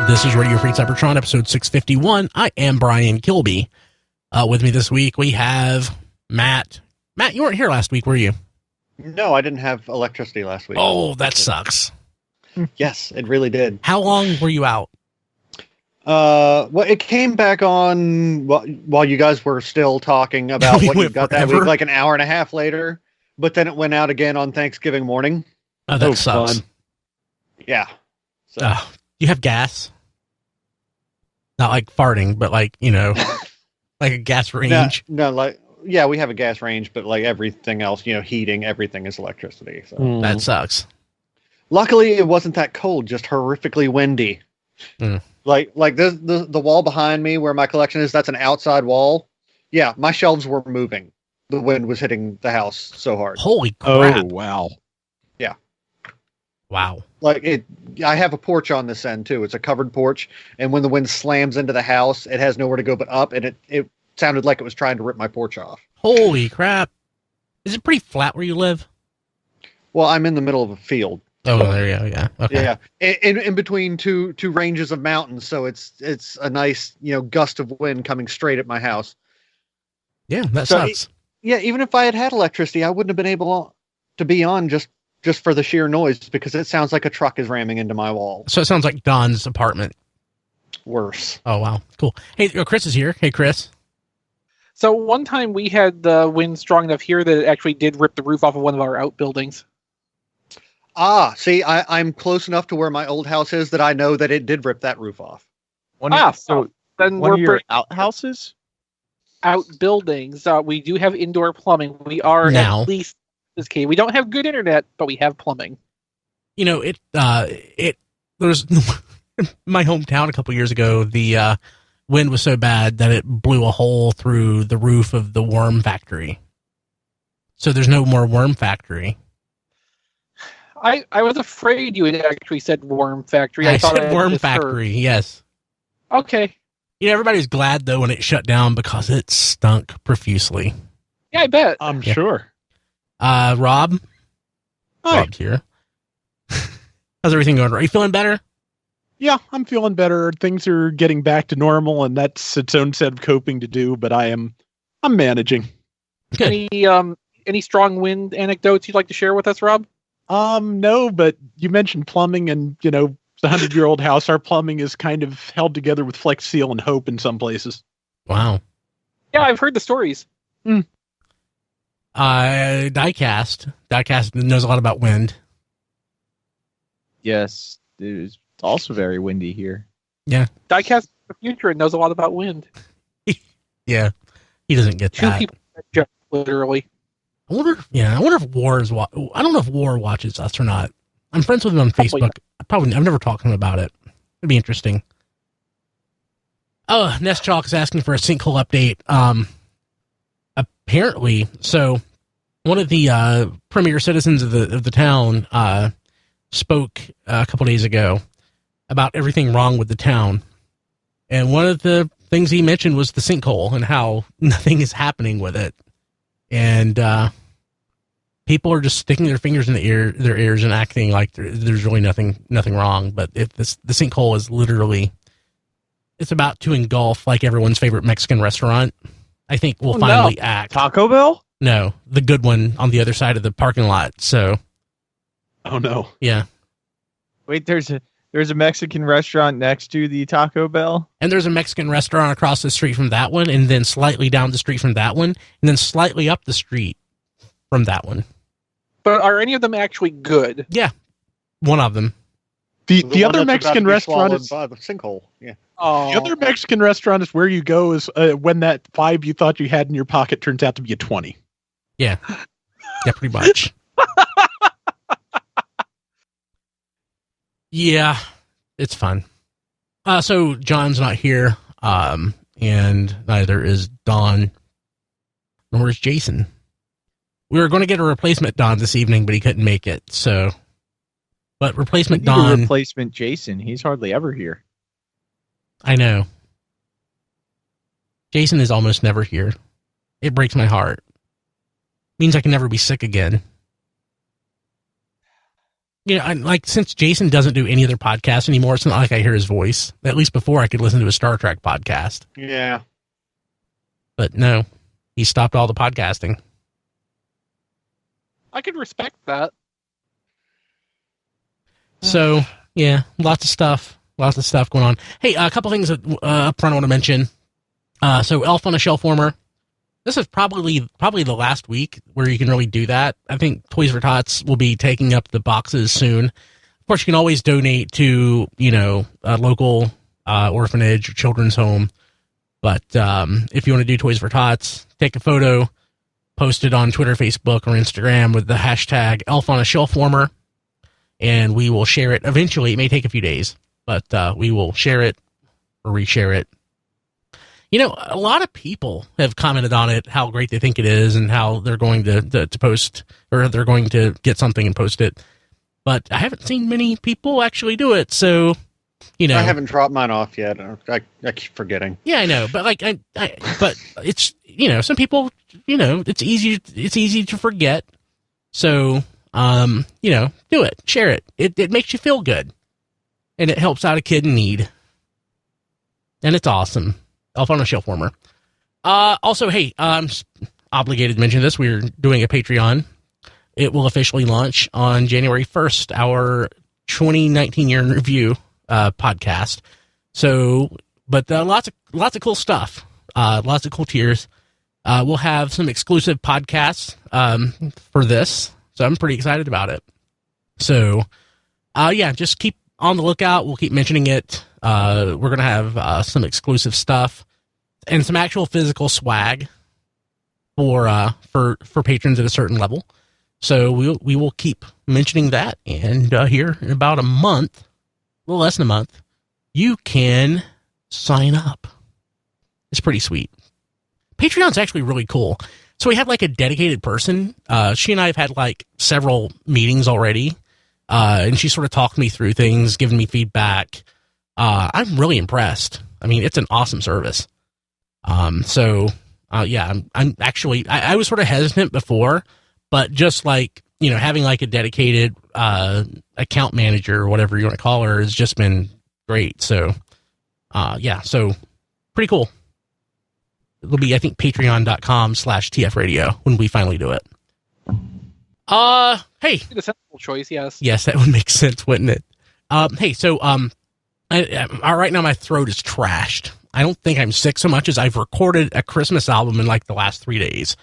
This is Radio Free Cybertron, episode 651. I am Brian Kilby. With me this week, we have Matt. Matt, you weren't here last week, were you? No, I didn't have electricity last week. Oh, that sucks. Yes, it really did. How long were you out? Well, it came back on while you guys were still talking about what you got that week, like an hour and a half later. But then it went out again on Thanksgiving morning. Oh, that sucks. Fun. Yeah. So. You have gas? Not like farting, but like, you know, like a gas range. No, like, yeah, we have a gas range, but like everything else, you know, heating, everything is electricity. So. That sucks. Luckily, it wasn't that cold, just horrifically windy. Like the wall behind me where my collection is, that's an outside wall. Yeah, my shelves were moving. The wind was hitting the house so hard. Holy crap. Oh, wow. Yeah. Wow. Like I have a porch on this end too. It's a covered porch, and when the wind slams into the house, it has nowhere to go but up, and it sounded like it was trying to rip my porch off. Holy crap. Is it pretty flat where you live? Well, I'm in the middle of a field. Oh, there you go. Yeah. Okay. Yeah. In between two ranges of mountains, so it's a nice, you know, gust of wind coming straight at my house. Yeah, that sucks. Yeah, even if I had electricity, I wouldn't have been able to be on just for the sheer noise, because it sounds like a truck is ramming into my wall. So it sounds like Don's apartment. Worse. Oh, wow. Cool. Hey, Chris is here. Hey, Chris. So one time we had the wind strong enough here that it actually did rip the roof off of one of our outbuildings. See, I'm close enough to where my old house is that I know that it did rip that roof off. Then one we're of your outhouses? Outbuildings. We do have indoor plumbing. We are Now. at least this key. We don't have good internet, but we have plumbing. You know, there's my hometown a couple years ago, the wind was so bad that it blew a hole through the roof of the worm factory. So there's no more worm factory. I was afraid you had actually said worm factory. I thought said worm factory, yes. Okay. You know, everybody was glad, though, when it shut down because it stunk profusely. Yeah, I bet. I'm sure. Rob? Hi. Rob's here. How's everything going? Are you feeling better? Yeah, I'm feeling better. Things are getting back to normal, and that's its own set of coping to do, but I'm managing. Good. Any strong wind anecdotes you'd like to share with us, Rob? No, but you mentioned plumbing, and, you know, the 100-year-old house, our plumbing is kind of held together with Flex Seal and Hope in some places. Wow. Yeah, I've heard the stories. Diecast. Diecast knows a lot about wind. Yes, it's also very windy here. Yeah. Diecast is the future and knows a lot about wind. Yeah. He doesn't get Two that. people, just literally. I wonder if War is. I don't know if War watches us or not. I'm friends with him on Probably Facebook. I've never talked to him about it. It'd be interesting. Oh, Nest Chalk is asking for a sinkhole update. Apparently, so one of the premier citizens of the town spoke a couple days ago about everything wrong with the town, and one of the things he mentioned was the sinkhole and how nothing is happening with it, and people are just sticking their fingers in their ears and acting like there's really nothing wrong. But the sinkhole is literally, it's about to engulf like everyone's favorite Mexican restaurant. I think we'll finally act. Taco Bell? No, the good one on the other side of the parking lot. So, Oh, no. yeah. Wait, there's a Mexican restaurant next to the Taco Bell? And there's a Mexican restaurant across the street from that one, and then slightly down the street from that one, and then slightly up the street from that one. But are any of them actually good? Yeah, one of them. The other Mexican restaurant is by the sinkhole. Yeah. Oh, the other Mexican restaurant is where you go is when that 5 you thought you had in your pocket turns out to be a 20. Yeah, pretty much. Yeah, it's fun. So John's not here, and neither is Don, nor is Jason. We were going to get a replacement Don this evening, but he couldn't make it. So, but replacement Don, Replacement Jason. He's hardly ever here. I know. Jason is almost never here. It breaks my heart. Means I can never be sick again. like since Jason doesn't do any other podcasts anymore, it's not like I hear his voice. At least before I could listen to a Star Trek podcast. Yeah. But no, he stopped all the podcasting. I can respect that. So, yeah, lots of stuff going on. Hey, a couple things up front I want to mention. So Elf on a Shelf Warmer. This is probably the last week where you can really do that. I think Toys for Tots will be taking up the boxes soon. Of course, you can always donate to, a local orphanage or children's home. But if you want to do Toys for Tots, take a photo, post it on Twitter, Facebook, or Instagram with the hashtag Elf on a Shelf Warmer, and we will share it. Eventually, it may take a few days, but we will share it or reshare it. A lot of people have commented on it, how great they think it is, and how they're going to post, or they're going to get something and post it. But I haven't seen many people actually do it, so, I haven't dropped mine off yet. I keep forgetting. Yeah, I know, but but it's, some people, it's easy to forget. So, do it, share it. It makes you feel good, and it helps out a kid in need, and it's awesome. Elf on a Shelf Warmer. Also, hey, I'm obligated to mention this. We're doing a Patreon. It will officially launch on January 1st, our 2019 year in review podcast. So, but lots of cool stuff. Lots of cool tiers. We'll have some exclusive podcasts for this. So I'm pretty excited about it. So, just keep on the lookout. We'll keep mentioning it. We're going to have some exclusive stuff and some actual physical swag for patrons at a certain level. So we will keep mentioning that. And here in about a month, a little less than a month, you can sign up. It's pretty sweet. Patreon's actually really cool. So we have like a dedicated person. She and I have had like several meetings already. And she sort of talked me through things, giving me feedback. I'm really impressed. I mean, it's an awesome service. I'm actually, I was sort of hesitant before, but just like, having like a dedicated account manager or whatever you want to call her has just been great. So, so pretty cool. It'll be, I think, patreon.com/TF Radio when we finally do it. Hey. A sensible choice, yes. Yes, that would make sense, wouldn't it? Hey, so, right now my throat is trashed. I don't think I'm sick so much as I've recorded a Christmas album in like the last 3 days.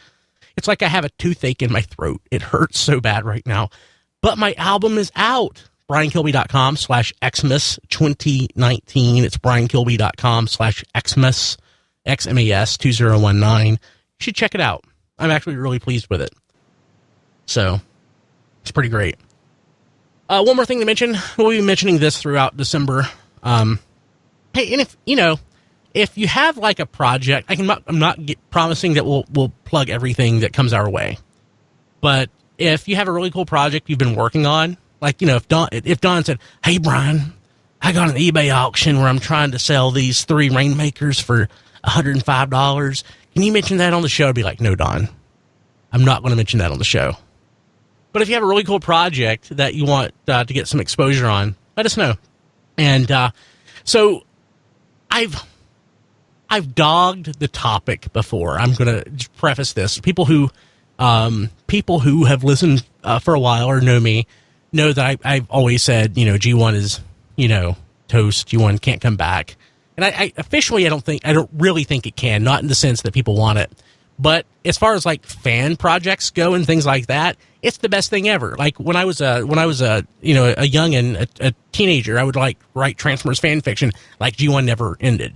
It's like I have a toothache in my throat. It hurts so bad right now. But my album is out. BrianKilby.com/Xmas 2019. It's BrianKilby.com/Xmas, XMAS 2019. You should check it out. I'm actually really pleased with it. So, it's pretty great. One more thing to mention. We'll be mentioning this throughout December. Hey, and if you have like a project, I'm not promising that we'll plug everything that comes our way. But if you have a really cool project you've been working on, like, if Don said, "Hey, Brian, I got an eBay auction where I'm trying to sell these 3 Rainmakers for $105. Can you mention that on the show?" I'd be like, "No, Don, I'm not going to mention that on the show." But if you have a really cool project that you want to get some exposure on, let us know. And so I've dogged the topic before. I'm going to preface this. People who have listened for a while or know me know that I've always said, G1 is, toast. G1 can't come back. And I officially, I don't really think it can, not in the sense that people want it. But as far as like fan projects go and things like that, it's the best thing ever. Like when I was a youngin', a teenager, I would like write Transformers fan fiction like G1 never ended.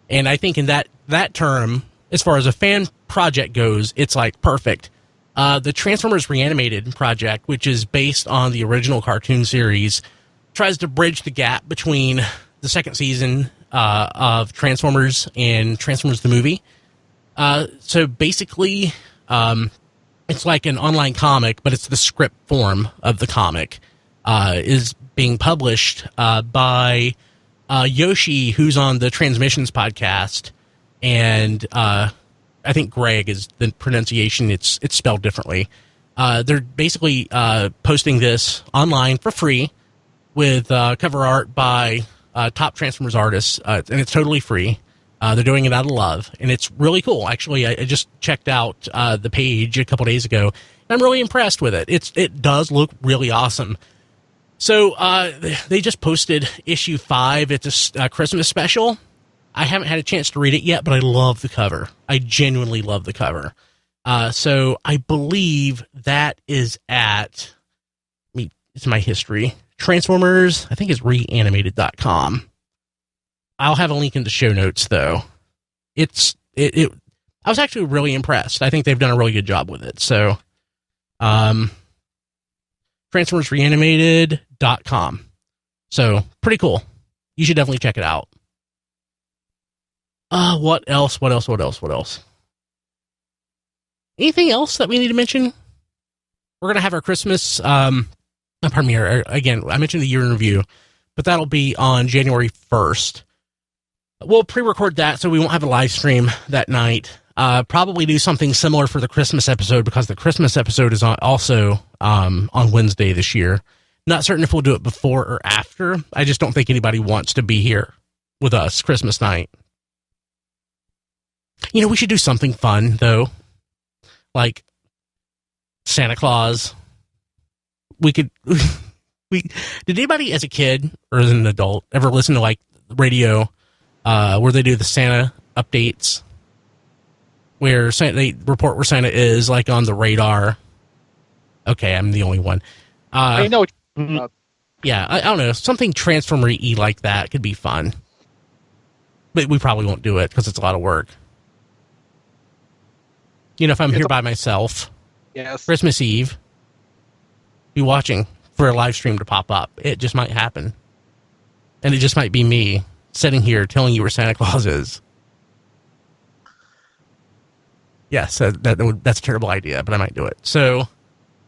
And I think in that term, as far as a fan project goes, it's like perfect. The Transformers Reanimated project, which is based on the original cartoon series, tries to bridge the gap between the second season of Transformers and Transformers the movie. So basically, it's like an online comic, but it's the script form of the comic, is being published by Yoshi, who's on the Transmissions podcast, and I think Greg is the pronunciation. It's spelled differently. they're basically posting this online for free with cover art by top Transformers artists, and it's totally free. They're doing it out of love, and it's really cool. Actually, I just checked out the page a couple days ago, and I'm really impressed with it. It does look really awesome. So they just posted issue 5. It's a Christmas special. I haven't had a chance to read it yet, but I love the cover. I genuinely love the cover. So I believe that is at, it's my history, Transformers, I think it's reanimated.com. I'll have a link in the show notes, though. I was actually really impressed. I think they've done a really good job with it. So, transformersreanimated.com. So, pretty cool. You should definitely check it out. What else? Anything else that we need to mention? We're going to have our Christmas premiere. Again, I mentioned the year in review, but that'll be on January 1st. We'll pre-record that, so we won't have a live stream that night. Probably do something similar for the Christmas episode, because the Christmas episode is also on Wednesday this year. Not certain if we'll do it before or after. I just don't think anybody wants to be here with us Christmas night. You know, we should do something fun, though. Like Santa Claus. Did anybody as a kid or as an adult ever listen to, like, radio where they do the Santa updates, where they report where Santa is, like, on the radar? Okay, I'm the only one. I know. Yeah, I don't know. Something Transformer-y like that could be fun. But we probably won't do it because it's a lot of work. You know, if I'm here by myself, yes, Christmas Eve, be watching for a live stream to pop up. It just might happen. And it just might be me sitting here telling you where Santa Claus is. Yes, that's a terrible idea, but I might do it. So,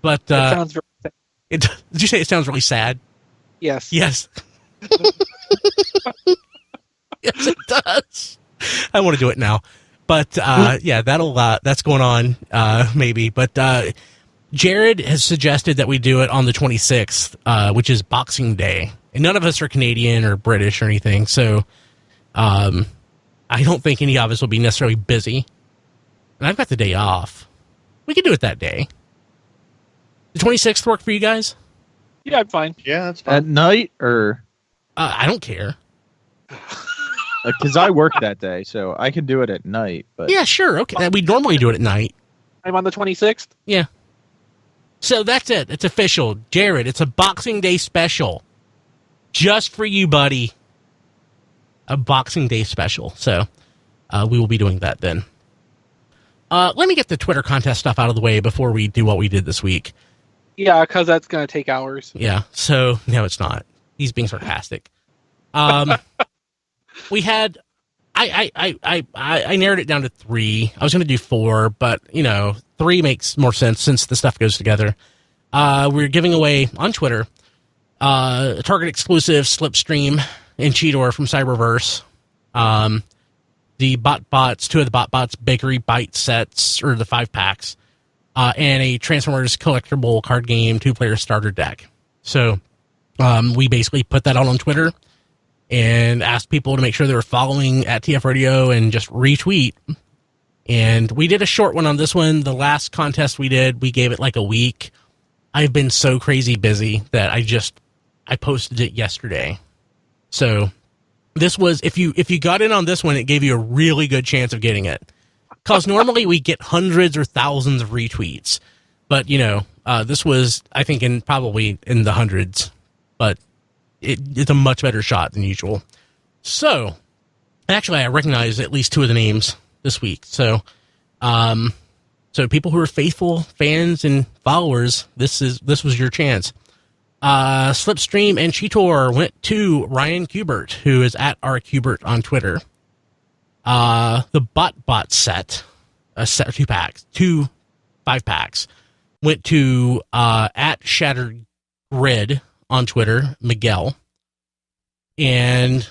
but that sounds very sad. Did you say it sounds really sad? Yes. Yes. Yes, it does. I want to do it now. But yeah, that's going on maybe. But Jared has suggested that we do it on the 26th, which is Boxing Day. And none of us are Canadian or British or anything, so I don't think any of us will be necessarily busy. And I've got the day off. We could do it that day. The 26th work for you guys? Yeah, I'm fine. Yeah, that's fine. At night, or I don't care. because I work that day, so I can do it at night. But Yeah, sure. Okay. We normally do it at night. I'm on the 26th. Yeah. So that's it. It's official. Jared, it's a Boxing Day special. Just for you, buddy. A Boxing Day special. So we will be doing that then. Let me get the Twitter contest stuff out of the way before we do what we did this week. Yeah, because that's going to take hours. Yeah. So, no, it's not. He's being sarcastic. We had... I narrowed it down to 3. I was going to do 4, but, 3 makes more sense since the stuff goes together. We're giving away on Twitter a Target exclusive Slipstream and Cheetor from Cyberverse. The BotBots, 2 of the BotBots Bakery Bite sets, or the 5-packs, and a Transformers collectible card game 2-player starter deck. So we basically put that out on Twitter and asked people to make sure they were following at TF Radio and just retweet. And we did a short one on this one. The last contest we did, we gave it like a week. I've been so crazy busy that I posted it yesterday. So this was, if you got in on this one, it gave you a really good chance of getting it. Because normally we get hundreds or thousands of retweets. But, this was, I think, probably in the hundreds. But it's a much better shot than usual. So, actually, I recognize at least 2 of the names this week. So people who are faithful fans and followers, this was your chance. Slipstream and Cheetor went to Ryan Kubert, who is at rqbert on Twitter. The BotBot set, a set of 2 5-packs, went to at Shattered Grid on Twitter, Miguel. And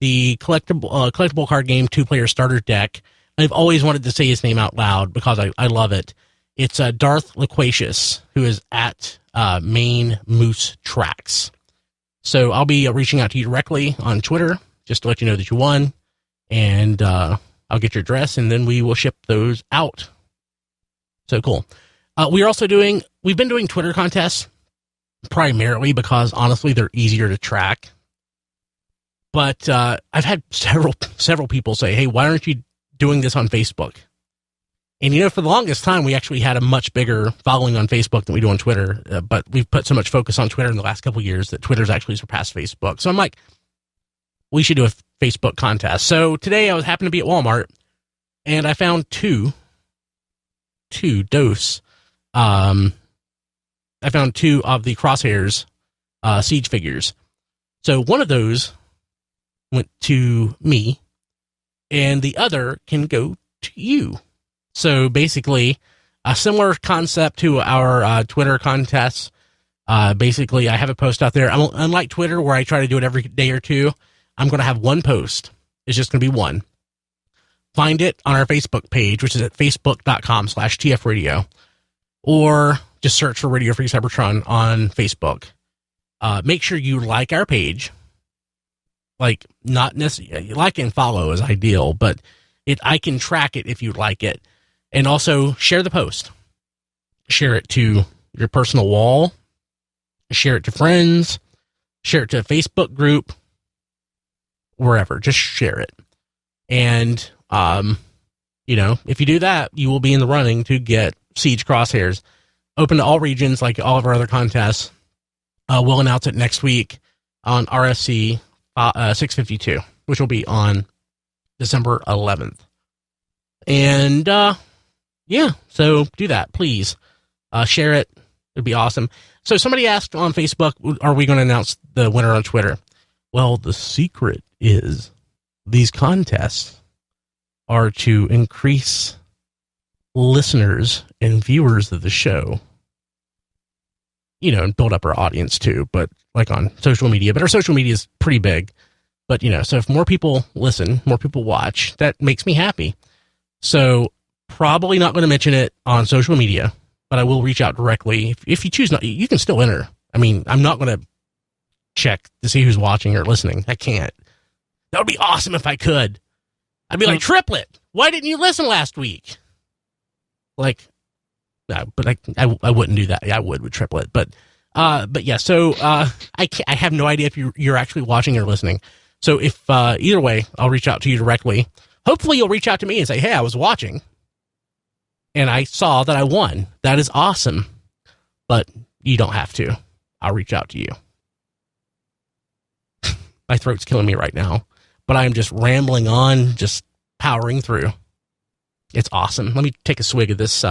the collectible card game 2-player starter deck, I've always wanted to say his name out loud because I love it, It's Darth Loquacious, who is at Main Moose Tracks. So I'll be reaching out to you directly on Twitter just to let you know that you won, and I'll get your address, and then we will ship those out. So cool. We've been doing Twitter contests primarily because honestly they're easier to track. But I've had several people say, "Hey, why aren't you doing this on Facebook?" And for the longest time, we actually had a much bigger following on Facebook than we do on Twitter. But we've put so much focus on Twitter in the last couple of years that Twitter's actually surpassed Facebook. So I'm like, we should do a Facebook contest. So today I happened to be at Walmart, and I found two dose. I found 2 of the Crosshairs Siege figures. So one of those went to me, and the other can go to you. So basically, a similar concept to our Twitter contests. Basically, I have a post out there. Unlike Twitter, where I try to do it every day or two, I'm going to have one post. It's just going to be one. Find it on our Facebook page, which is at facebook.com/tfradio, or just search for Radio Free Cybertron on Facebook. Make sure you like our page. Like, not necessarily, like and follow is ideal, but I can track it if you like it. And also share the post. Share it to your personal wall. Share it to friends. Share it to a Facebook group. Wherever. Just share it. And, if you do that, you will be in the running to get Siege Crosshairs. Open to all regions, like all of our other contests. We'll announce it next week on RSC 652, which will be on December 11th. And, so do that, please. Share it. It'd be awesome. So somebody asked on Facebook, are we going to announce the winner on Twitter? Well, the secret is these contests are to increase listeners and viewers of the show, and build up our audience too, but like on social media. But our social media is pretty big. But, so if more people listen, more people watch, that makes me happy. So probably not going to mention it on social media, but I will reach out directly. If you choose not, you can still enter. I mean, I'm not going to check to see who's watching or listening. I can't. That would be awesome if I could. I'd be like, Triplet, why didn't you listen last week? Like, but I wouldn't do that. Yeah, I would with Triplet, but yeah. So I have no idea if you're actually watching or listening. So if either way, I'll reach out to you directly. Hopefully, you'll reach out to me and say, "Hey, I was watching, and I saw that I won. That is awesome." But you don't have to. I'll reach out to you. My throat's killing me right now, but I'm just rambling on, just powering through. It's awesome. Let me take a swig of this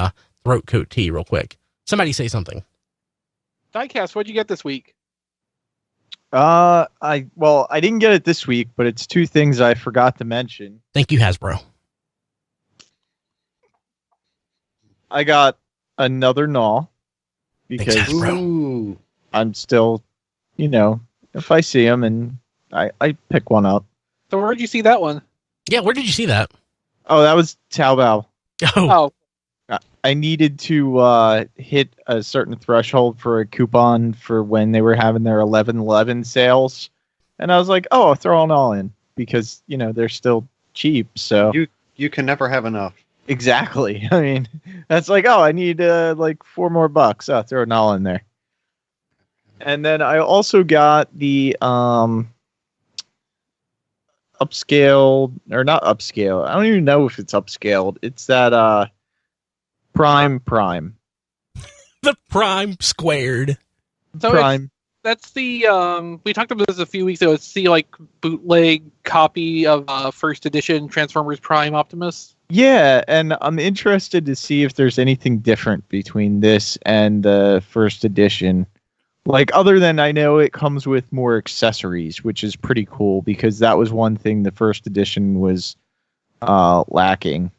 throat coat tea real quick. Somebody say something. Diecast, what'd you get this week? I didn't get it this week, but it's 2 things I forgot to mention. Thank you, Hasbro. I got another gnaw because Thanks, Hasbro. I'm still, if I see them and I pick one up. So where'd you see that one? Yeah, where did you see that? Oh, that was Taobao. Oh. I needed to hit a certain threshold for a coupon for when they were having their 11/11 sales. And I was like, oh, I'll throw them all in because, they're still cheap. So you can never have enough. Exactly. I mean, that's like, oh, I need like $4 more. I'll throw it all in there. And then I also got the upscaled, or not upscaled. I don't even know if it's upscaled. It's that Prime. The Prime squared. So Prime. That's the we talked about this a few weeks ago. It's the bootleg copy of first edition Transformers Prime Optimus. Yeah, and I'm interested to see if there's anything different between this and the first edition. Like, other than I know it comes with more accessories, which is pretty cool because that was one thing the first edition was lacking.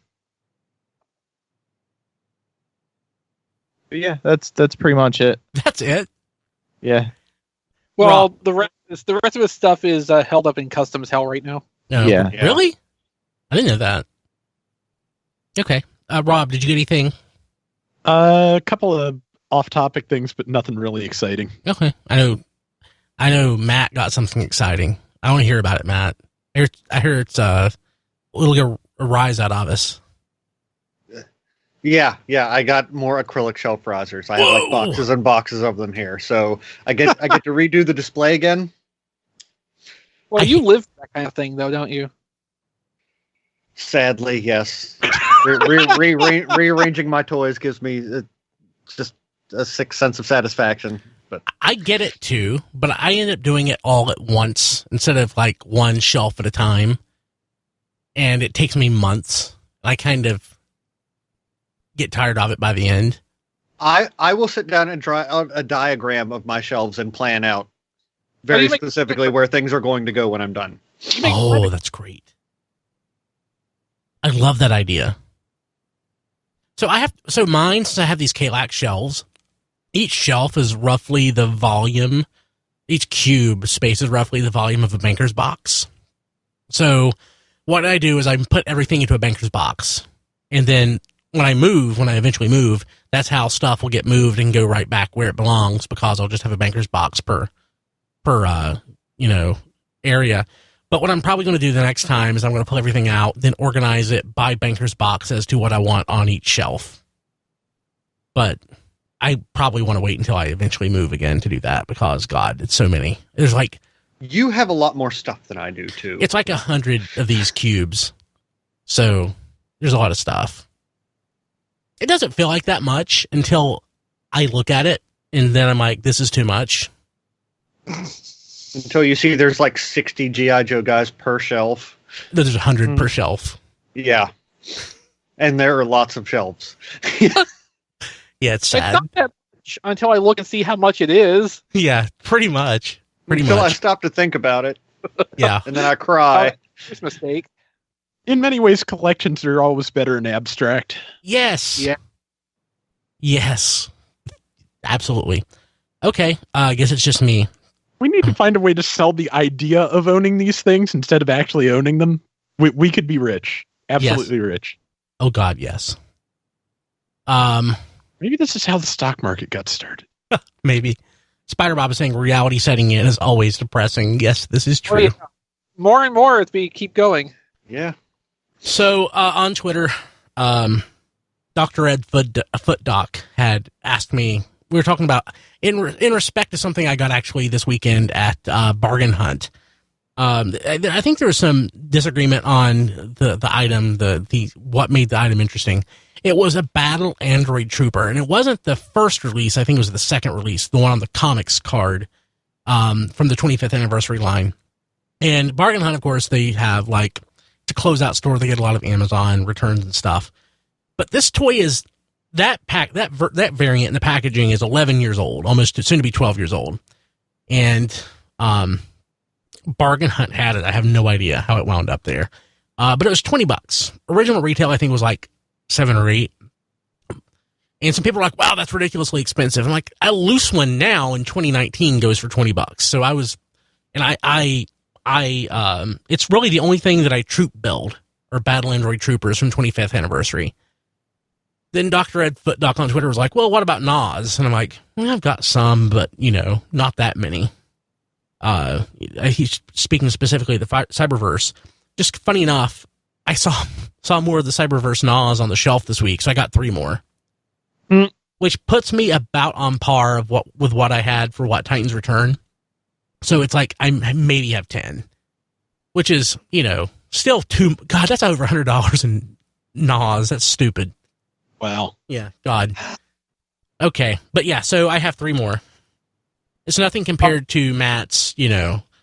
But yeah, that's pretty much it. That's it. Yeah. Well, the rest of his stuff is held up in customs hell right now. No. Yeah. Really? I didn't know that. Okay. Rob, did you get anything? A couple of off-topic things, but nothing really exciting. Okay, I know. Matt got something exciting. I want to hear about it, Matt. I hear it's it'll get a rise out of us. Yeah. I got more acrylic shelf risers. I have like boxes and boxes of them here, so I get to redo the display again. Well, you live for that kind of thing, though, don't you? Sadly, yes. Rearranging my toys gives me just a sick sense of satisfaction. But I get it too, but I end up doing it all at once instead of like one shelf at a time, and it takes me months. I kind of get tired of it by the end. I will sit down and draw out a diagram of my shelves and plan out very specifically where things are going to go when I'm done. Oh, that's great. I love that idea. So mine, since I have these K-Lac shelves, each shelf is roughly the volume, each cube space is roughly the volume of a banker's box. So what I do is I put everything into a banker's box. And then when I eventually move, that's how stuff will get moved and go right back where it belongs, because I'll just have a banker's box per area. But what I'm probably going to do the next time is I'm going to pull everything out, then organize it by banker's box as to what I want on each shelf. But I probably want to wait until I eventually move again to do that, because, God, it's so many. There's like... You have a lot more stuff than I do, too. It's like 100 of these cubes. So there's a lot of stuff. It doesn't feel like that much until I look at it, and then I'm like, this is too much. Until you see there's like 60 G.I. Joe guys per shelf. There's 100 per shelf. Yeah. And there are lots of shelves. Yeah, it's sad. It's not that much until I look and see how much it is. Yeah, pretty much. Until I stop to think about it. Yeah. And then I cry. First mistake. In many ways, collections are always better in abstract. Yes. Yeah. Yes. Absolutely. Okay, I guess it's just me. We need to find a way to sell the idea of owning these things instead of actually owning them. We could be rich. Absolutely rich. Oh, God, yes. Maybe this is how the stock market got started. Maybe. Spider Bob is saying reality setting in is always depressing. Yes, this is true. Oh, yeah. More and more as we keep going. Yeah. So on Twitter, Dr. Ed Footdoc had asked me, we were talking about, in respect to something I got actually this weekend at Bargain Hunt. I think there was some disagreement on the item, the what made the item interesting. It was a battle android trooper, and it wasn't the first release. I think it was the second release, the one on the comics card from the 25th anniversary line. And Bargain Hunt, of course, they have like, it's a closeout store. They get a lot of Amazon returns and stuff. But this toy is that variant in the packaging is 11 years old, almost soon to be 12 years old. And Bargain Hunt had it. I have no idea how it wound up there. But it was $20. Original retail, I think, was like $7 or $8. And some people are like, wow, that's ridiculously expensive. I'm like, a loose one now in 2019 goes for $20. So I was, and I it's really the only thing that I troop build or battle android troopers from 25th anniversary. Then Dr. Ed Footdoc on Twitter was like, well, what about Nas? And I'm like, well, I've got some, but not that many. He's speaking specifically of the Cyberverse. Just funny enough, I saw more of the Cyberverse Nas on the shelf this week, so I got 3 more. Which puts me about on par with what I had for Titans Return. So it's like I maybe have 10, which is, still God, that's over $100 in Nas. That's stupid. Wow. Yeah, God. Okay, but yeah, so I have 3 more. It's nothing compared to Matt's,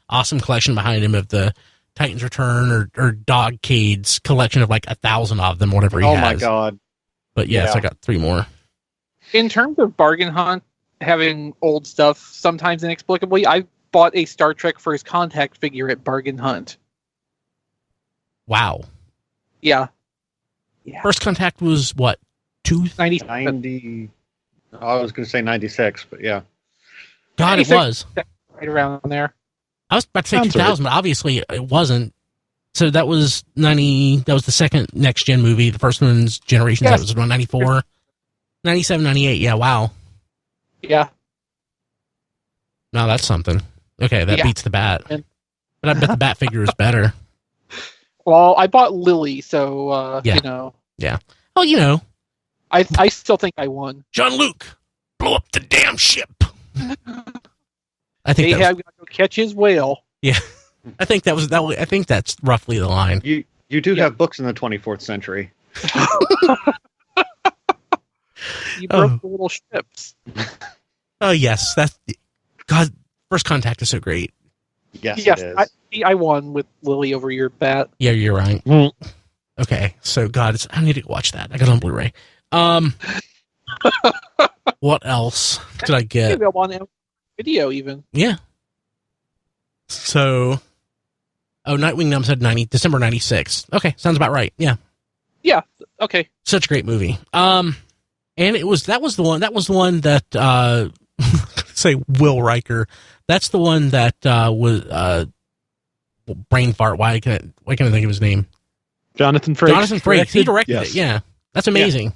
awesome collection behind him of the Titans Return or Dog Cade's collection of like 1,000 of them, whatever he has. Oh my God. But yes, I got 3 more. In terms of Bargain Hunt having old stuff, sometimes inexplicably, I bought a Star Trek First Contact figure at Bargain Hunt. Wow. Yeah. First Contact was what? 90. I was going to say 96, but yeah. God, it was. Right around there. I was about to say 2000, but obviously it wasn't. So that was 90. That was the second Next Gen movie. The first one's Generations. Yes. That was around 94. 97, 98. Yeah, wow. Yeah. No, that's something. Okay, that beats the bat. But I bet the bat figure is better. Well, I bought Lily, so, you know. Yeah. Well, you know. I still think I won. Jean-Luc, blow up the damn ship. I think Ahab got to go catch his whale. Yeah. I think I think that's roughly the line. You do have books in the 24th century. You broke the little ships. Oh, yes. God, First Contact is so great. Yes, it is. I won with Lily over your bat. Yeah, you're right. Okay, so God, I need to watch that. I got it on Blu-ray. What else did I get? Maybe I want to video even. Yeah. So, Nightwing Numb said December 96. Okay, sounds about right. Yeah. Yeah. Okay. Such a great movie. And that was the one that say Will Riker. That's the one that was brain fart. Why can't I think of his name? Jonathan Frakes. Jonathan Frakes. He directed it. Yeah. That's amazing. Yeah.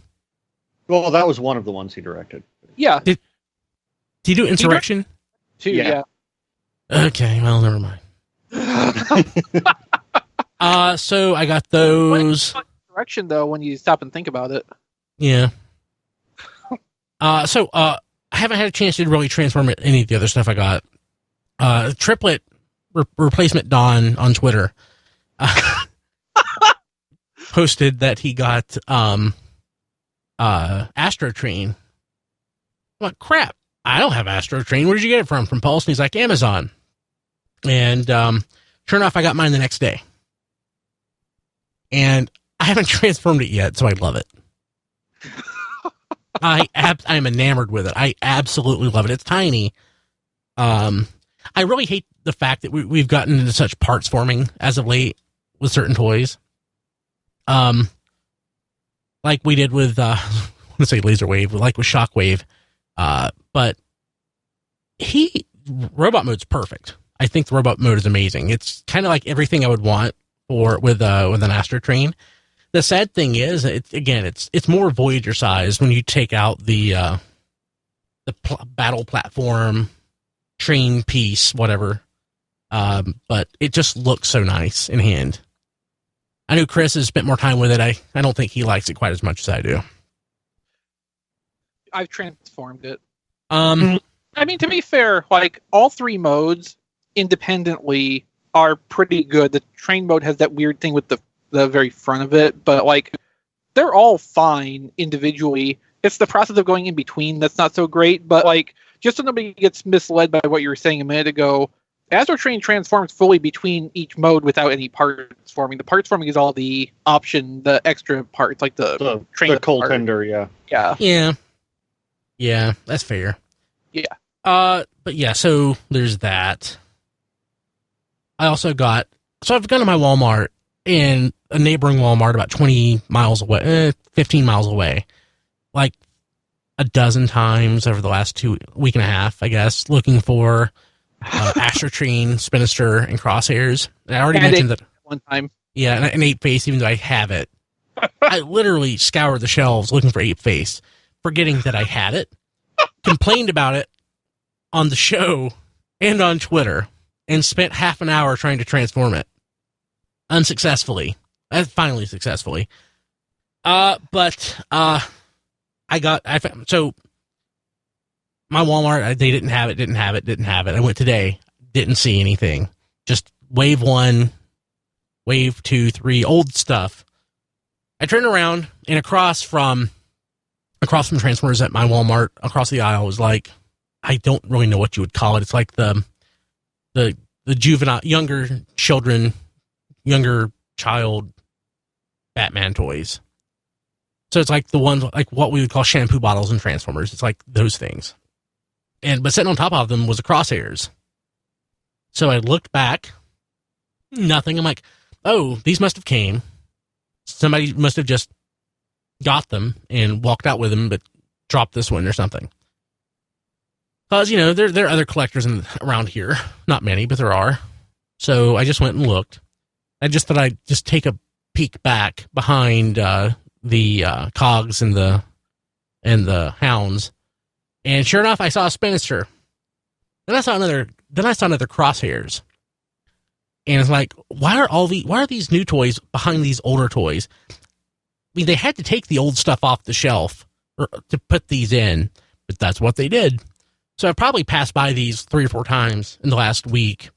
Well, that was one of the ones he directed. Yeah. Did he do Insurrection? Too, yeah. Okay, well, never mind. So I got those. Direction though, when you stop and think about it. Yeah. So I haven't had a chance to really transform any of the other stuff I got. Triplet Replacement Don on Twitter posted that he got Astro Train. I'm like, crap, I don't have Astro Train. Where did you get it from? From Pulse? And he's like, Amazon. And sure enough, I got mine the next day. And I haven't transformed it yet, so I love it. I'm enamored with it. I absolutely love it. It's tiny. I really hate the fact that we've gotten into such parts forming as of late with certain toys. Like we did with let's say Laser Wave, like with Shockwave. But robot mode's perfect. I think the robot mode is amazing. It's kind of like everything I would want with an Astro Train. The sad thing is, it's more Voyager size when you take out the battle platform, train piece, whatever. But it just looks so nice in hand. I know Chris has spent more time with it. I don't think he likes it quite as much as I do. I've transformed it. I mean, to be fair, like all three modes independently are pretty good. The train mode has that weird thing with the very front of it, but like they're all fine individually. It's the process of going in between that's not so great. But like, just so nobody gets misled by what you were saying a minute ago, Astro Train transforms fully between each mode without any parts forming. The parts forming is all the option, the extra parts, like the train. The coal tender, yeah. Yeah, that's fair. Yeah. But yeah, so there's that. I've gone to my Walmart in a neighboring Walmart about 20 miles away, 15 miles away, like a dozen times over the last week and a half, I guess, looking for Astro Train, Spinister, and Crosshairs. And I already mentioned that one time. Yeah, and Ape Face, even though I have it. I literally scoured the shelves looking for Ape Face, forgetting that I had it, complained about it on the show and on Twitter, and spent half an hour trying to transform it. Unsuccessfully. Finally successfully. But my Walmart, they didn't have it. I went today, didn't see anything. Just wave 1, wave 2, 3, old stuff. I turned around, and across from Transformers at my Walmart, across the aisle, was like, I don't really know what you would call it. It's like the juvenile, younger child Batman toys. So it's like the ones, like what we would call shampoo bottles in Transformers. It's like those things. But sitting on top of them was the Crosshairs. So I looked back, nothing. I'm like, oh, these must have came. Somebody must have just got them and walked out with them, but dropped this one or something. Because, there are other collectors around here. Not many, but there are. So I just went and looked. I just thought I'd just take a peek back behind the cogs and the and the hounds. And sure enough, I saw a Spinister. Then I saw another Crosshairs. And it's like, why are these new toys behind these older toys? I mean, they had to take the old stuff off the shelf to put these in, but that's what they did. So I've probably passed by these 3 or 4 times in the last week.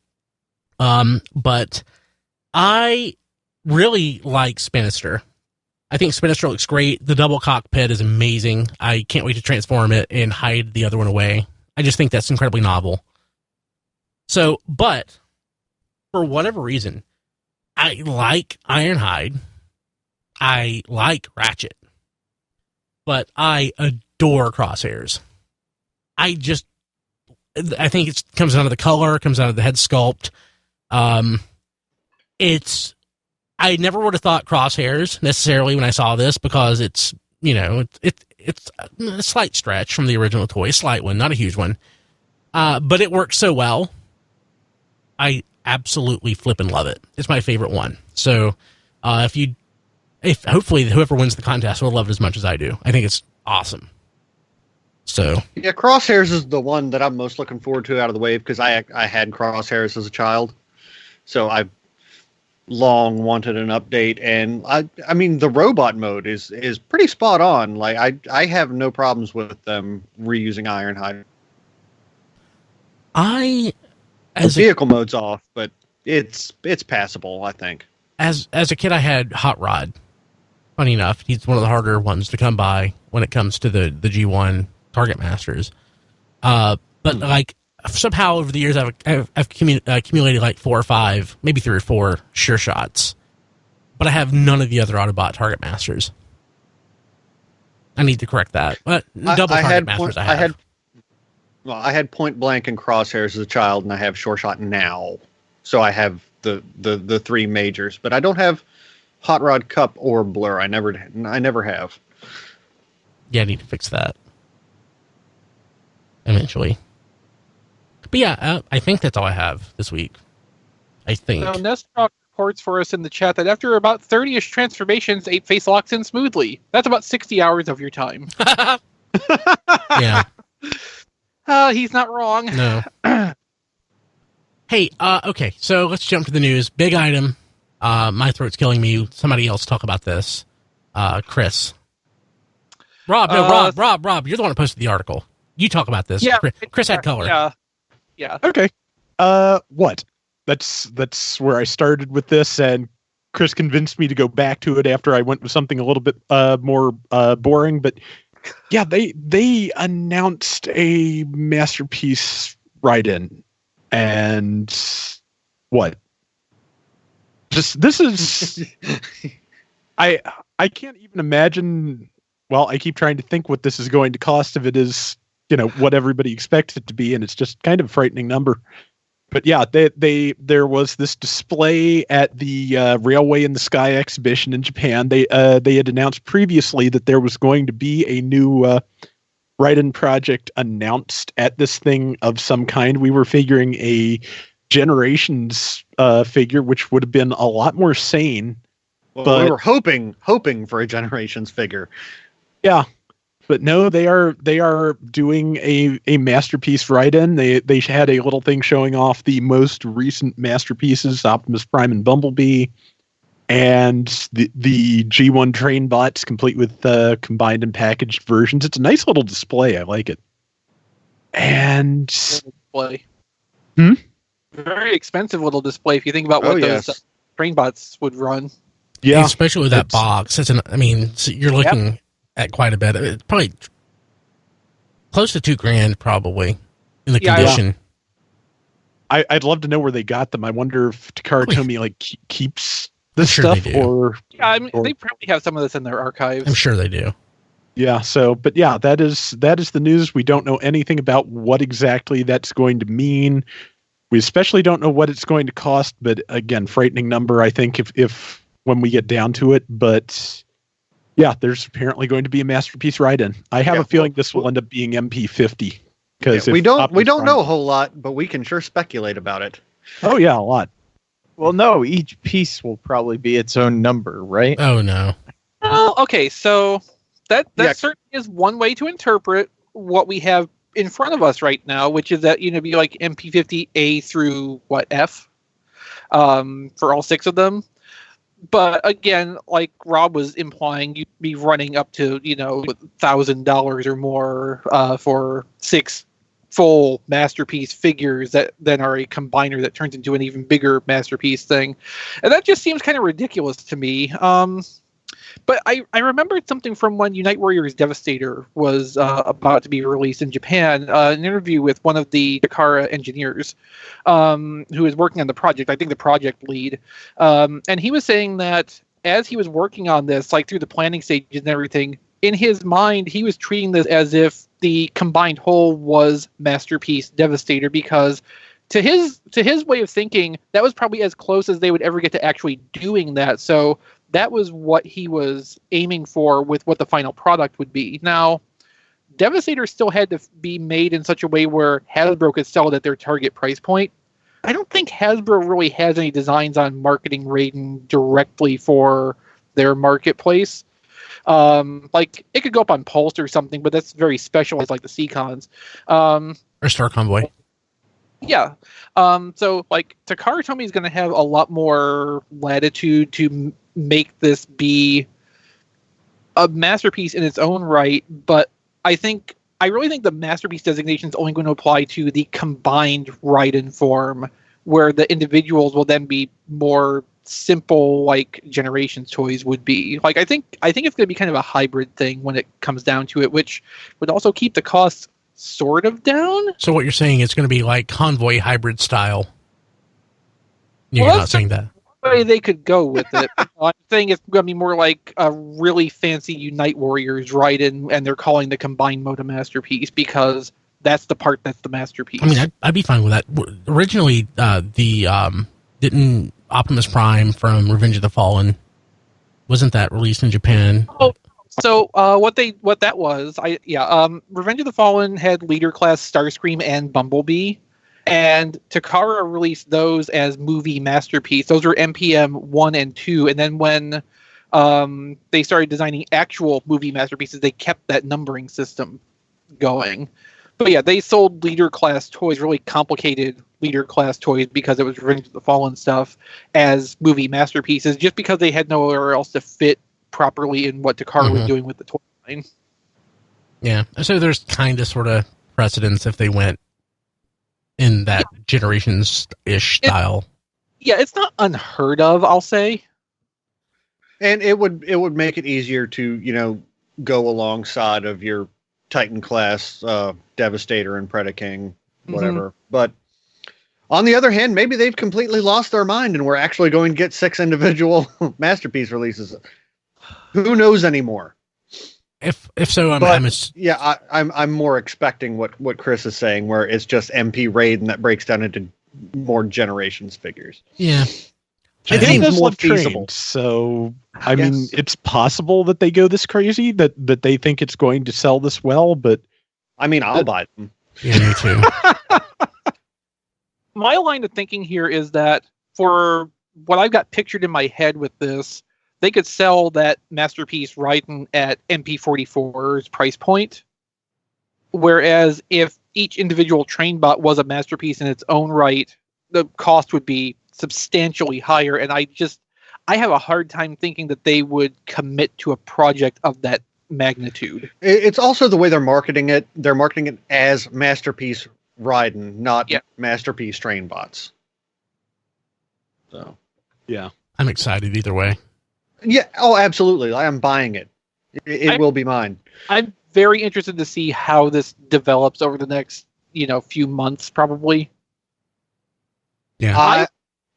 But I really like Spinister. I think Spinister looks great. The double cockpit is amazing. I can't wait to transform it and hide the other one away. I just think that's incredibly novel. So, but for whatever reason, I like Ironhide. I like Ratchet. But I adore Crosshairs. I think it comes out of the color, comes out of the head sculpt. I never would have thought Crosshairs necessarily when I saw this, because it's a slight stretch from the original toy, slight one, not a huge one. But it works so well. I absolutely flippin' love it. It's my favorite one. So, if hopefully whoever wins the contest will love it as much as I do. I think it's awesome. So yeah, Crosshairs is the one that I'm most looking forward to out of the wave, because I had Crosshairs as a child, so I've long wanted an update. And I mean the robot mode is pretty spot on. Like I have no problems with them reusing Ironhide. The vehicle mode's off, but it's passable, I think. As a kid, I had Hot Rod. Funny enough, he's one of the harder ones to come by when it comes to the G1 Target Masters. But like somehow over the years, I've accumulated like 4 or 5, maybe 3 or 4 Sure Shots. But I have none of the other Autobot Target Masters. I need to correct that. But double Target Masters I have. I had Point Blank and Crosshairs as a child, and I have Sure Shot now. So I have the 3 majors, but I don't have Hot Rod Cup or Blur. I never have. Yeah, I need to fix that eventually. But yeah, I think that's all I have this week. I think. So Nestrock reports for us in the chat that after about 30-ish transformations, Ape Face locks in smoothly. That's about 60 hours of your time. Yeah. He's not wrong. No. Hey, okay, so let's jump to the news. Big item. My throat's killing me. Somebody else talk about this. Chris. Rob, you're the one who posted the article. You talk about this. Yeah, Chris had color. Yeah. Okay. What? That's where I started with this, and Chris convinced me to go back to it after I went with something a little bit more boring. But yeah, they announced a masterpiece Raiden, and what? This is I can't even imagine. Well, I keep trying to think what this is going to cost if it is, what everybody expects it to be, and it's just kind of a frightening number. But yeah, there was this display at the Railway in the Sky exhibition in Japan. They had announced previously that there was going to be a new Raiden project announced at this thing of some kind. We were figuring a Generations figure, which would have been a lot more sane. Well, but we were hoping for a Generations figure. Yeah. But no, they are doing a masterpiece Raiden. They had a little thing showing off the most recent masterpieces, Optimus Prime and Bumblebee, and the G1 train bots, complete with combined and packaged versions. It's a nice little display. I like it. And display. Hmm? Very expensive little display if you think about what those train bots would run. Yeah, especially with that box. You're looking at quite a bit. It's probably close to $2,000, probably in the condition. Yeah. I'd love to know where they got them. I wonder if Takara Tomy keeps this stuff, they do. They probably have some of this in their archives. I'm sure they do. Yeah. So, but yeah, that is the news. We don't know anything about what exactly that's going to mean. We especially don't know what it's going to cost. But again, frightening number, I think, if when we get down to it. But yeah, there's apparently going to be a masterpiece Raiden. I have a feeling this will end up being MP50 because we don't know a whole lot, but we can sure speculate about it. Oh yeah, a lot. Well, no, each piece will probably be its own number, right? Oh no. Well, okay, so that certainly is one way to interpret what we have in front of us right now, which is that be like MP50A through F, for all 6 of them. But again, like Rob was implying, you'd be running up to $1,000 or more for 6 full masterpiece figures that then are a combiner that turns into an even bigger masterpiece thing, and that just seems kind of ridiculous to me. But I remembered something from when Unite Warriors Devastator was about to be released in Japan, an interview with one of the Takara engineers who is working on the project, I think the project lead. And he was saying that as he was working on this, like through the planning stages and everything, in his mind, he was treating this as if the combined whole was Masterpiece Devastator, because to his way of thinking, that was probably as close as they would ever get to actually doing that. So that was what he was aiming for with what the final product would be. Now, Devastator still had to be made in such a way where Hasbro could sell it at their target price point. I don't think Hasbro really has any designs on marketing Raiden directly for their marketplace. Like, it could go up on Pulse or something, but that's very specialized, like the Seacons. Or Star Convoy. Yeah. So, like, Takara Tomy is going to have a lot more latitude to make this be a masterpiece in its own right, but I really think the masterpiece designation is only going to apply to the combined Raiden form, where the individuals will then be more simple, like Generations toys would be. Like, I think it's going to be kind of a hybrid thing when it comes down to it, which would also keep the costs sort of down. So what you're saying, it's going to be like Convoy hybrid style. You're not saying that. Way they could go with it. I'm saying it's going to be more like a really fancy Unite Warriors Raiden, and they're calling the combined mode a masterpiece because that's the part that's the masterpiece. I mean, I'd be fine with that. Originally, didn't Optimus Prime from Revenge of the Fallen, wasn't that released in Japan? Oh, so what that was, Revenge of the Fallen had Leader Class Starscream and Bumblebee. And Takara released those as movie masterpiece. Those were MPM 1 and 2. And then when they started designing actual movie masterpieces, they kept that numbering system going. But yeah, they sold leader class toys, really complicated leader class toys, because it was Revenge of the Fallen stuff, as movie masterpieces, just because they had nowhere else to fit properly in what Takara was doing with the toy line. Yeah, so there's kind of sort of precedence if they went in that Generations-ish style. It's not unheard of, I'll say. And it would make it easier to, go alongside of your Titan class Devastator and Predaking, whatever. Mm-hmm. But on the other hand, maybe they've completely lost their mind and we're actually going to get 6 individual masterpiece releases. Who knows anymore? If so, I'm more expecting what Chris is saying, where it's just MP Raiden that breaks down into more Generations figures. Yeah, it seems more feasible. So I mean, it's possible that they go this crazy, that they think it's going to sell this well. But I mean, I'll buy them. Yeah, me too. My line of thinking here is that for what I've got pictured in my head with this, they could sell that masterpiece Raiden at MP44's price point. Whereas if each individual train bot was a masterpiece in its own right, the cost would be substantially higher. And I have a hard time thinking that they would commit to a project of that magnitude. It's also the way they're marketing it. They're marketing it as Masterpiece Raiden, not Masterpiece train bots. So, yeah. I'm excited either way. Yeah. Oh, absolutely. I am buying it. It will be mine. I'm very interested to see how this develops over the next, few months, probably. Yeah.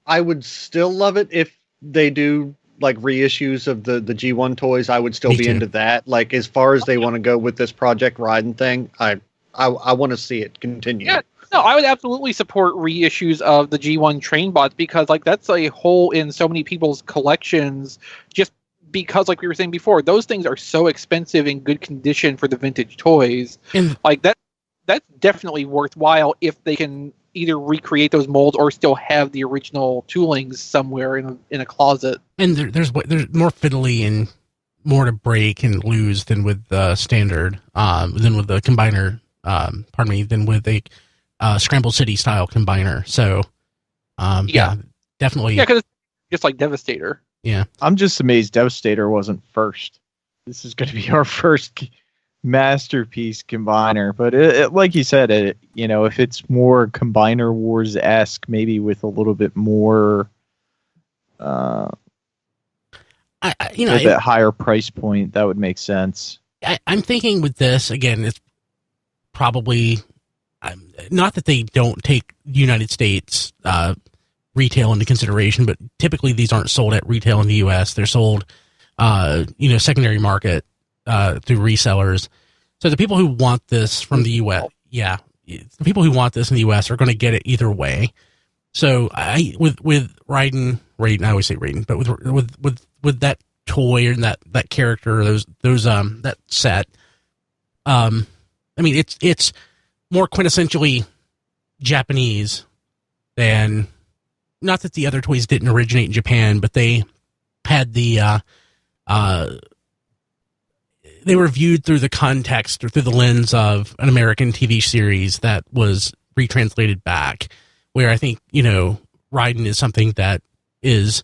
I would still love it if they do like reissues of the G1 toys. I would still be into that. Like, as far as they want to go with this Project Raiden thing, I want to see it continue. Yeah. No, I would absolutely support reissues of the G1 train bots, because that's a hole in so many people's collections, just because, like we were saying before, those things are so expensive in good condition for the vintage toys. And that's definitely worthwhile if they can either recreate those molds or still have the original toolings somewhere in a closet. And there's more fiddly and more to break and lose than with the standard, than with the combiner. Than with a Scramble City style combiner. So, definitely. Yeah, because it's just like Devastator. Yeah, I'm just amazed Devastator wasn't first. This is going to be our first masterpiece combiner, but it, like you said, if it's more Combiner Wars-esque, maybe with a little bit more, a bit higher price point, that would make sense. I'm thinking with this again, it's probably not that they don't take United States retail into consideration, but typically these aren't sold at retail in the U.S. They're sold, secondary market through resellers. So the people who want this from the U.S., the people who want this in the U.S. are going to get it either way. So with Raiden, I always say Raiden, but with that toy and that character, those that set, I mean, it's more quintessentially Japanese than, not that the other toys didn't originate in Japan, but they had they were viewed through the context or through the lens of an American TV series that was retranslated back, where I think, Raiden is something that is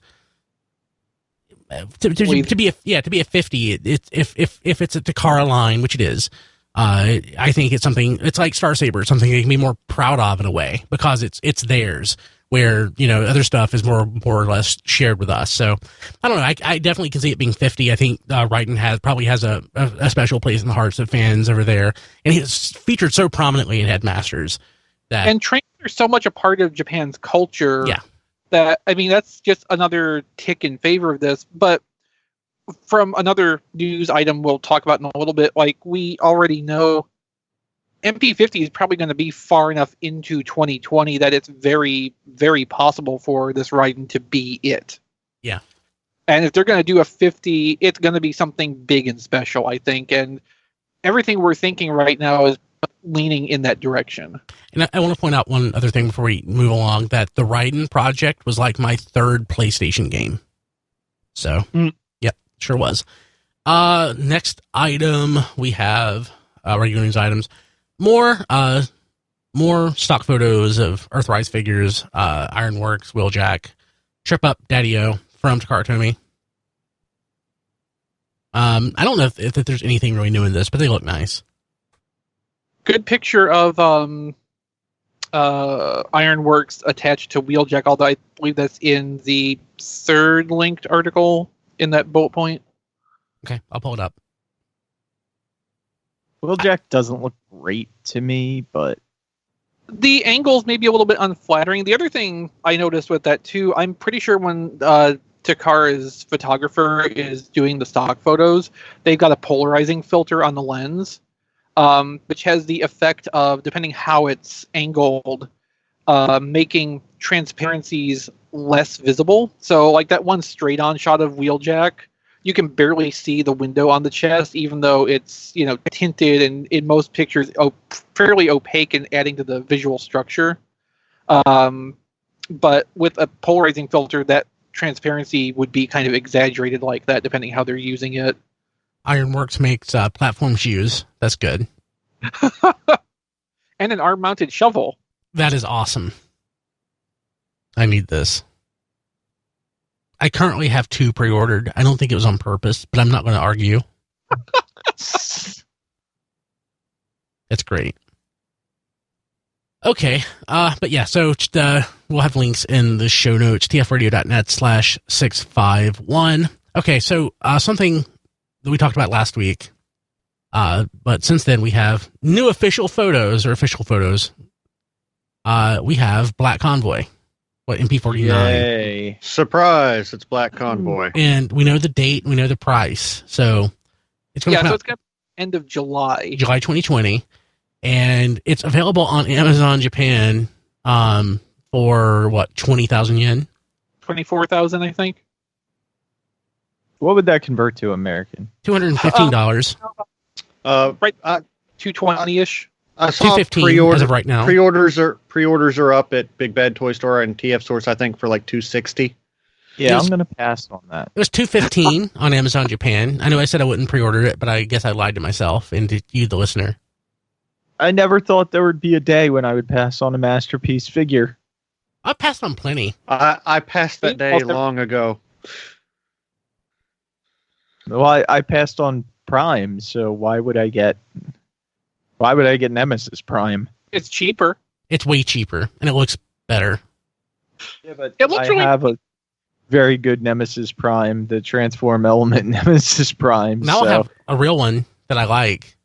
to be a 50. If it's a Takara line, which it is, I think it's something. It's like Star Saber, something they can be more proud of in a way because it's theirs. Where other stuff is more or less shared with us. So I don't know. I definitely can see it being 50. I think Raiden probably has a special place in the hearts of fans over there, and he's featured so prominently in Headmasters. And trains are so much a part of Japan's culture. Yeah. That, I mean, that's just another tick in favor of this. But from another news item we'll talk about in a little bit, like we already know, MP50 is probably going to be far enough into 2020 that it's very, very possible for this Raiden to be it. Yeah. And if they're going to do a 50, it's going to be something big and special, I think. And everything we're thinking right now is leaning in that direction. And I want to point out one other thing before we move along, that the Raiden project was like my third PlayStation game. So, Yep, sure was. Next item, we have regular news items. More stock photos of Earthrise figures, Ironworks, Wheeljack, Trip Up, Daddy-O from Takara Tomy. I don't know if there's anything really new in this, but they look nice. Good picture of Ironworks attached to Wheeljack, although I believe that's in the third linked article in that bullet point. Okay, I'll pull it up. Wheeljack doesn't look great to me, but the angles may be a little bit unflattering. The other thing I noticed with that too, I'm pretty sure when Takara's photographer is doing the stock photos, they've got a polarizing filter on the lens, which has the effect of, depending how it's angled, making transparencies less visible. So like that one straight on shot of Wheeljack, you can barely see the window on the chest, even though it's, tinted and in most pictures fairly opaque and adding to the visual structure. But with a polarizing filter, that transparency would be kind of exaggerated like that, depending how they're using it. Ironworks makes platform shoes. That's good. And an arm-mounted shovel. That is awesome. I need this. I currently have 2 pre-ordered. I don't think it was on purpose, but I'm not going to argue. It's great. Okay. But yeah, so we'll have links in the show notes, tfradio.net/651. Okay, so something that we talked about last week, but since then we have new official photos. We have Black Convoy. MP49. Yay. Surprise, it's Black Convoy. And we know the date, we know the price. So it's going to come out it's got end of July 2020. And it's available on Amazon Japan for 20,000 yen? 24,000, I think. What would that convert to American? $215. Right, 220-ish. I saw $215 as of right now. Pre-orders are up at Big Bad Toy Store and TF Source, I think, for like $260. Yeah, I'm going to pass on that. It was $2.15 on Amazon Japan. I know I said I wouldn't pre-order it, but I guess I lied to myself and to you, the listener. I never thought there would be a day when I would pass on a Masterpiece figure. I passed on plenty. I passed that day long ago. Well, I passed on Prime, so why would I get Nemesis Prime? It's cheaper. It's way cheaper, and it looks better. Yeah, but It looks I really- have a very good Nemesis Prime, the Transform Element Nemesis Prime. Now I'll have a real one that I like.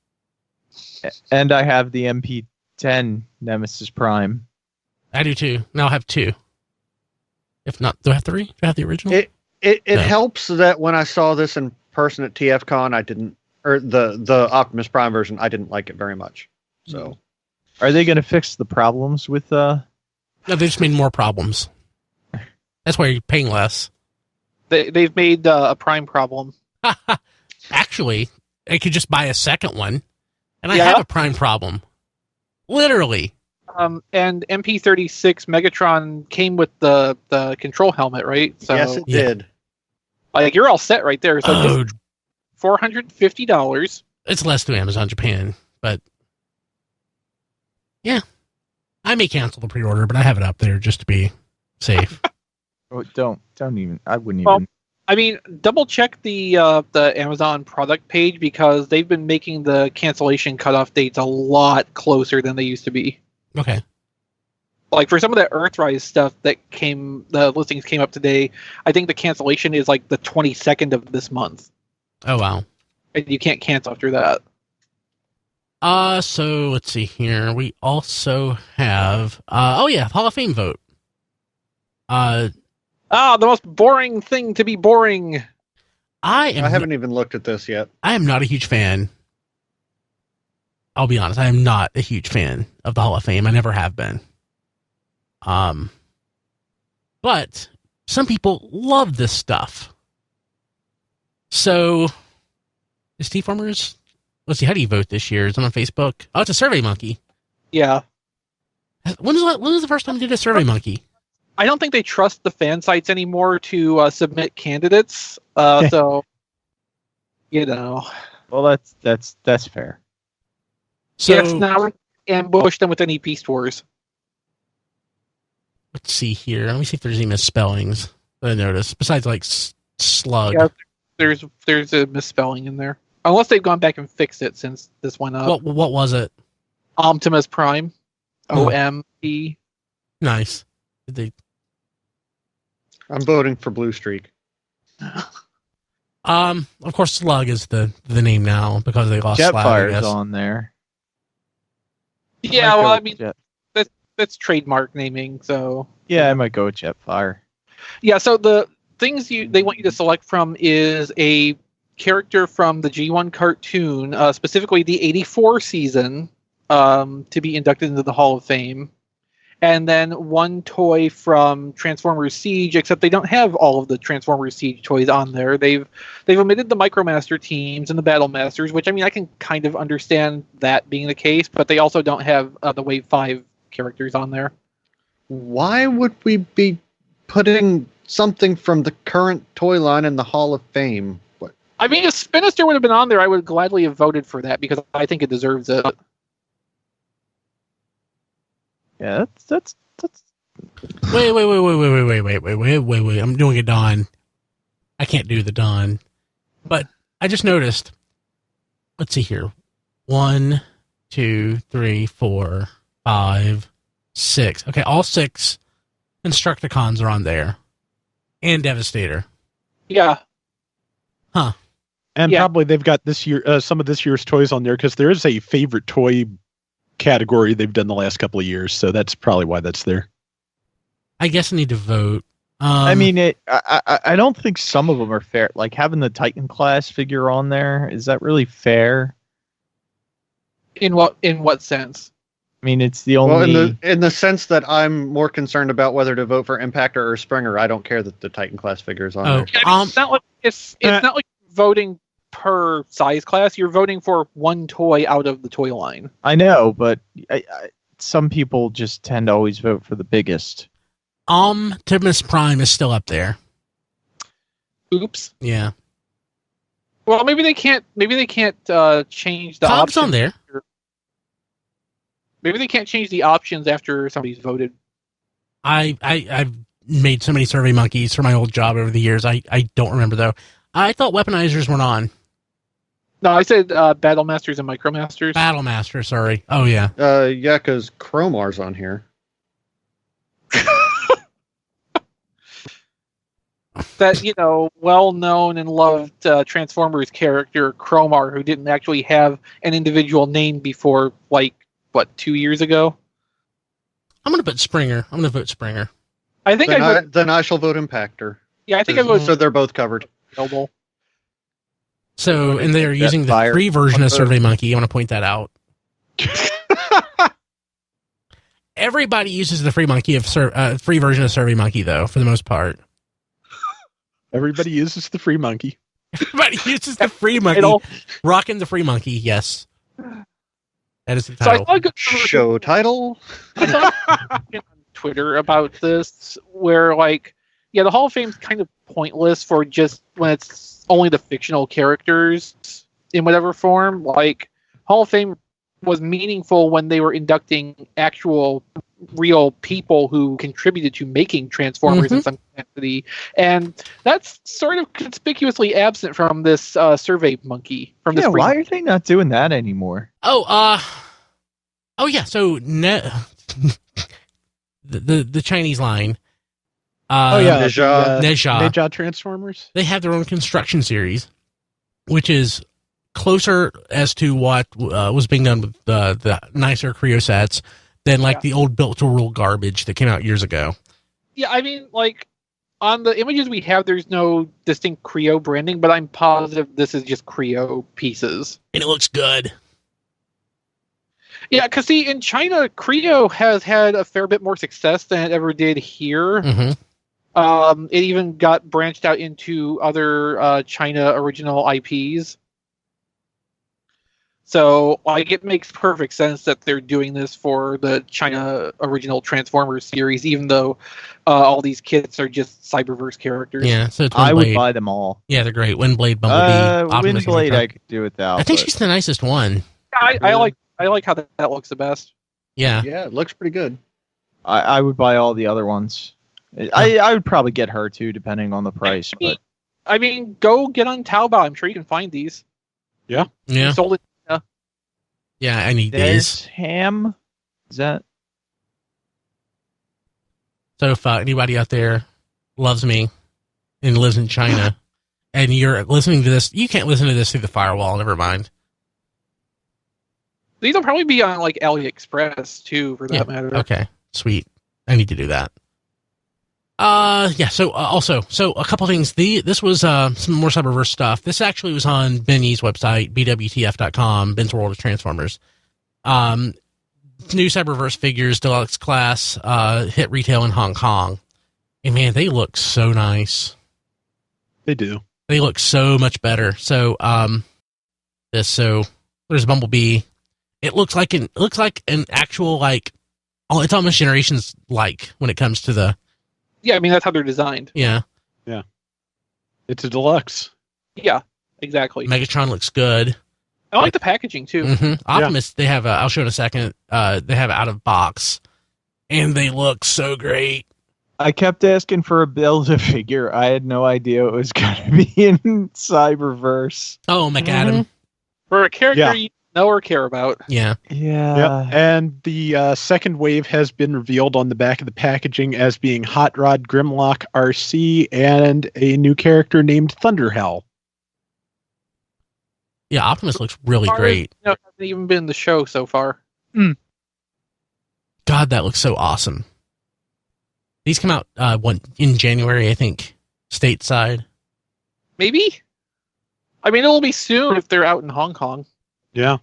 And I have the MP10 Nemesis Prime. I do too. Now I'll have two. If not, do I have three? Do I have the original? It No. helps that when I saw this in person at TFCon, I didn't, or the Optimus Prime version, I didn't like it very much. So, Are they going to fix the problems with No, they just made more problems. That's why you're paying less. They've made a Prime problem. Actually, I could just buy a second one, and I Yeah. have a Prime problem. Literally. And MP36 Megatron came with the control helmet, right? So yes, it Yeah. did. like you're all set right there. So Oh, just $450. it's less through Amazon Japan, but yeah. I may cancel the pre-order, but I have it up there just to be safe. Oh, don't even. I wouldn't Well, even. I mean, double check the Amazon product page because they've been making the cancellation cutoff dates a lot closer than they used to be. Okay. Like for some of the Earthrise stuff the listings came up today. I think the cancellation is like the 22nd of this month, Oh, wow. and you can't cancel after that. So let's see here. We also have, Hall of Fame vote. The most boring thing to be boring. I I haven't even looked at this yet. I am not a huge fan. I'll be honest. I am not a huge fan of the Hall of Fame. I never have been. But some people love this stuff. So, is T-Farmers? Let's see. How do you vote this year? Is it on Facebook? Oh, it's a Survey Monkey. Yeah. When was the first time you did a Survey Monkey? I don't think they trust the fan sites anymore to submit candidates. So, Well, that's fair. So yes, now ambush them with any Beast Wars. let's see here. Let me see if there's any misspellings that I noticed besides like slug. Yeah. There's a misspelling in there. Unless they've gone back and fixed it since this went up. What was it? Optimus Prime. Oh. OMP. Nice. Did they? I'm voting for Blue Streak. Of course, Slug is the name now because they lost Slag, I Jetfire's guess. on there. Yeah, Might well, go I with mean, Jet- that's trademark naming, so. yeah, I might go with Jetfire. Yeah, so the things they want you to select from is a character from the G1 cartoon, specifically the 84 season, to be inducted into the Hall of Fame. And then one toy from Transformers Siege, except they don't have all of the Transformers Siege toys on there. They've omitted the Micromaster teams and the Battle Masters, which, I mean, I can kind of understand that being the case, but they also don't have the Wave 5 characters on there. Why would we be putting something from the current toy line in the Hall of Fame? What? I mean, if Spinister would have been on there, I would gladly have voted for that because I think it deserves it. Yeah, that's. Wait. I'm doing a Dawn. I can't do the Dawn. But I just noticed. Let's see here. 1, 2, 3, 4, 5, 6. Okay, all 6 Constructicons are on there. And Devastator. Yeah. And Yeah. probably they've got this year some of this year's toys on there because there is a favorite toy category they've done the last couple of years, so that's probably why that's there. I guess I need to vote. I mean, I don't think some of them are fair. Like having the Titan class figure on there, is that really fair? In what sense? I mean, it's the Well, only. in the sense that I'm more concerned about whether to vote for Impactor or Springer. I don't care that the Titan class figure is on Oh. there. Yeah, I mean, it's not like it's not like voting per size class. You're voting for one toy out of the toy line. I know, but some people just tend to always vote for the biggest. Optimus Prime is still up there. Oops. Yeah. Well, maybe they can't. Maybe they can't change the Cobb's options. on there. Maybe they can't change the options after somebody's voted. I've made so many Survey Monkeys for my old job over the years. I don't remember though. I thought Weaponizers weren't on. No, I said Battle Masters and Micromasters. Battle Master, sorry. Oh yeah. Yeah, because Chromar's on here. That, well-known and loved Transformers character, Chromar, who didn't actually have an individual name before, 2 years ago? I'm going to put Springer. I'm going to vote Springer. I think then I shall vote Impactor. Yeah, I think I vote... So they're both covered. Noble. So, and they're using the free version of Survey Monkey. I want to point that out. Everybody uses the free free version of Survey Monkey, though, for the most part. Everybody uses the free monkey. Everybody uses the free monkey. Rocking the free monkey, yes. That is the title. So show title. I saw on Twitter about this, where the Hall of Fame's kind of pointless for just when it's only the fictional characters in whatever form. Hall of Fame was meaningful when they were inducting actual real people who contributed to making Transformers in some capacity, and that's sort of conspicuously absent from this Survey Monkey. Why are they not doing that anymore? Oh yeah. So the Chinese line. Neja Transformers. They have their own construction series, which is closer as to what was being done with the nicer Creo sets than the old built-to-rule garbage that came out years ago. Yeah, I mean, on the images we have, there's no distinct Creo branding, but I'm positive this is just Creo pieces. And it looks good. Yeah, because see, in China, Creo has had a fair bit more success than it ever did here. Mm-hmm. It even got branched out into other China original IPs. So, it makes perfect sense that they're doing this for the China original Transformers series, even though all these kits are just Cyberverse characters. Yeah, so I would buy them all. Yeah, they're great. Windblade, Bumblebee, Optimus. Windblade, I could do without. I think she's the nicest one. I like how that looks the best. Yeah. Yeah, it looks pretty good. I would buy all the other ones. I would probably get her too, depending on the price. I mean, go get on Taobao. I'm sure you can find these. Yeah. Yeah. Sold it. Yeah, I need There's these. Ham. Is that? So if anybody out there loves me and lives in China and you're listening to this, you can't listen to this through the firewall. Never mind. These will probably be on AliExpress too, for that matter. Okay, sweet. I need to do that. So a couple things. This was some more Cyberverse stuff. This actually was on Ben Yee's website, bwtf.com, Ben's World of Transformers. New Cyberverse figures, deluxe class, hit retail in Hong Kong. And man, they look so nice. They do. They look so much better. So, there's Bumblebee. It looks like an actual it's almost Generations when it comes to the. Yeah, I mean, that's how they're designed. Yeah. Yeah. It's a deluxe. Yeah, exactly. Megatron looks good. I like the packaging, too. Mm-hmm. Optimus, they have, I'll show in a second, they have out of box, and they look so great. I kept asking for a Build-A-Figure. I had no idea it was going to be in Cyberverse. Oh, McAdam. For a character you know or care about. Yeah. Yeah. And the second wave has been revealed on the back of the packaging as being Hot Rod Grimlock RC and a new character named Thunderhell. Yeah, Optimus looks really great. Hasn't even been in the show so far. God, that looks so awesome. These come out in January, I think, stateside. Maybe? I mean, it'll be soon if they're out in Hong Kong. Yeah.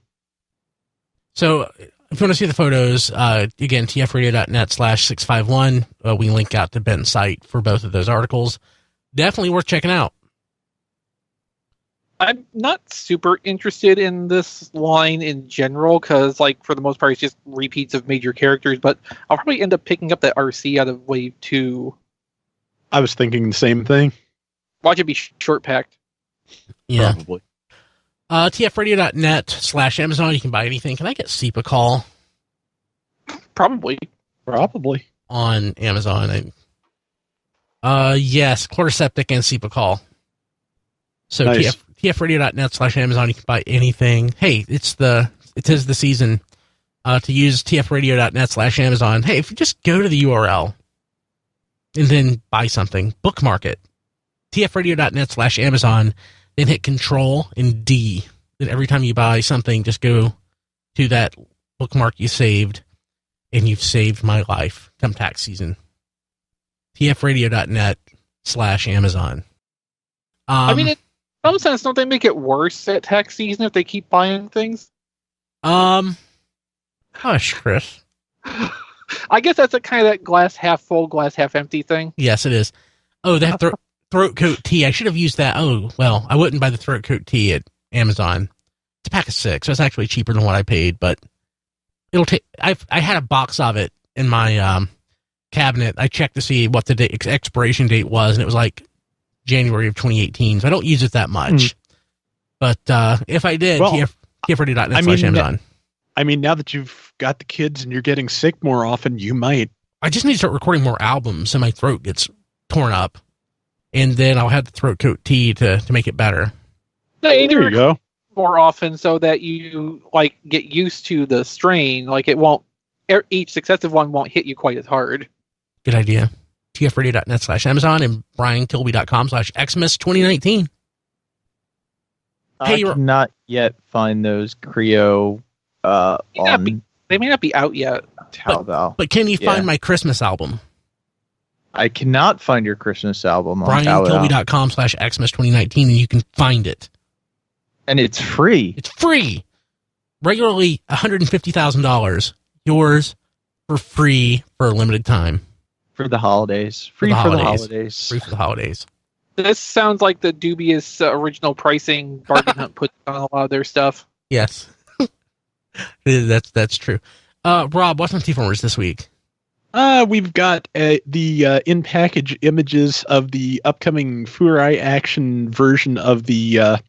So, if you want to see the photos, again, tfradio.net/651. We link out to Ben's site for both of those articles. Definitely worth checking out. I'm not super interested in this line in general because, for the most part, it's just repeats of major characters. But I'll probably end up picking up that RC out of Wave 2. I was thinking the same thing. Watch it be short packed. Yeah. Probably. tfradio.net/Amazon. You can buy anything. Can I get SEPA call Probably. on Amazon? Yes, Chloroseptic and SEPA call. So Nice. tfradio.net/Amazon. You can buy anything. Hey, it is the season to use tfradio.net/Amazon. Hey, if you just go to the URL and then buy something, bookmark it. tfradio.net/Amazon. Then hit Control and D. Then every time you buy something, just go to that bookmark you saved, and you've saved my life come tax season. tfradio.net/Amazon. I mean, in some sense, don't they make it worse at tax season if they keep buying things? Hush, Chris. I guess that's a kind of that glass half full, glass half empty thing. Yes, it is. Oh, they have throat coat tea. I should have used that. Oh, well, I wouldn't buy the throat coat tea at Amazon. It's a pack of 6, so it's actually cheaper than what I paid, but it'll take. I had a box of it in my cabinet. I checked to see what the expiration date was, and it was like January of 2018. So I don't use it that much. But if I did, tfradio.net/Amazon. I mean, now that you've got the kids and you're getting sick more often, you might. I just need to start recording more albums so my throat gets torn up. And then I'll have the throat coat tea to make it better. No, There you go. more often so that you like get used to the strain. Like it won't, each successive one won't hit you quite as hard. Good idea. tfradio.net/Amazon and briankilby.com/Xmas2019. I cannot yet find those Creo on They may not be out yet. Taobao. But can you find my Christmas album? I cannot find your Christmas album on Taobao. briankilby.com/Xmas2019, and you can find it. And it's free. It's free. Regularly $150,000. Yours for free for a limited time. For the holidays. Free for the holidays. Free for the holidays. This sounds like the dubious original pricing bargain hunt put on a lot of their stuff. Yes. That's true. Rob, what's on T-Formers this week? We've got the in-package images of the upcoming Furai Action version of the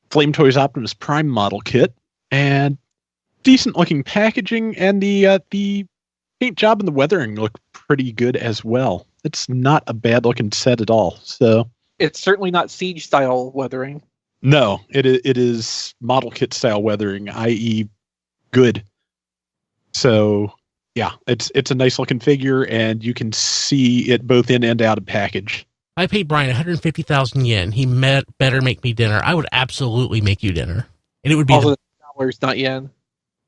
Flame Toys Optimus Prime model kit, and decent-looking packaging, and the paint job and the weathering look pretty good as well. It's not a bad-looking set at all. So it's certainly not Siege-style weathering. No, it is model kit-style weathering, i.e. good. So yeah, it's a nice looking figure, and you can see it both in and out of package. I paid Brian 150,000 yen. He better make me dinner. I would absolutely make you dinner, and it would be also dollars, not yen.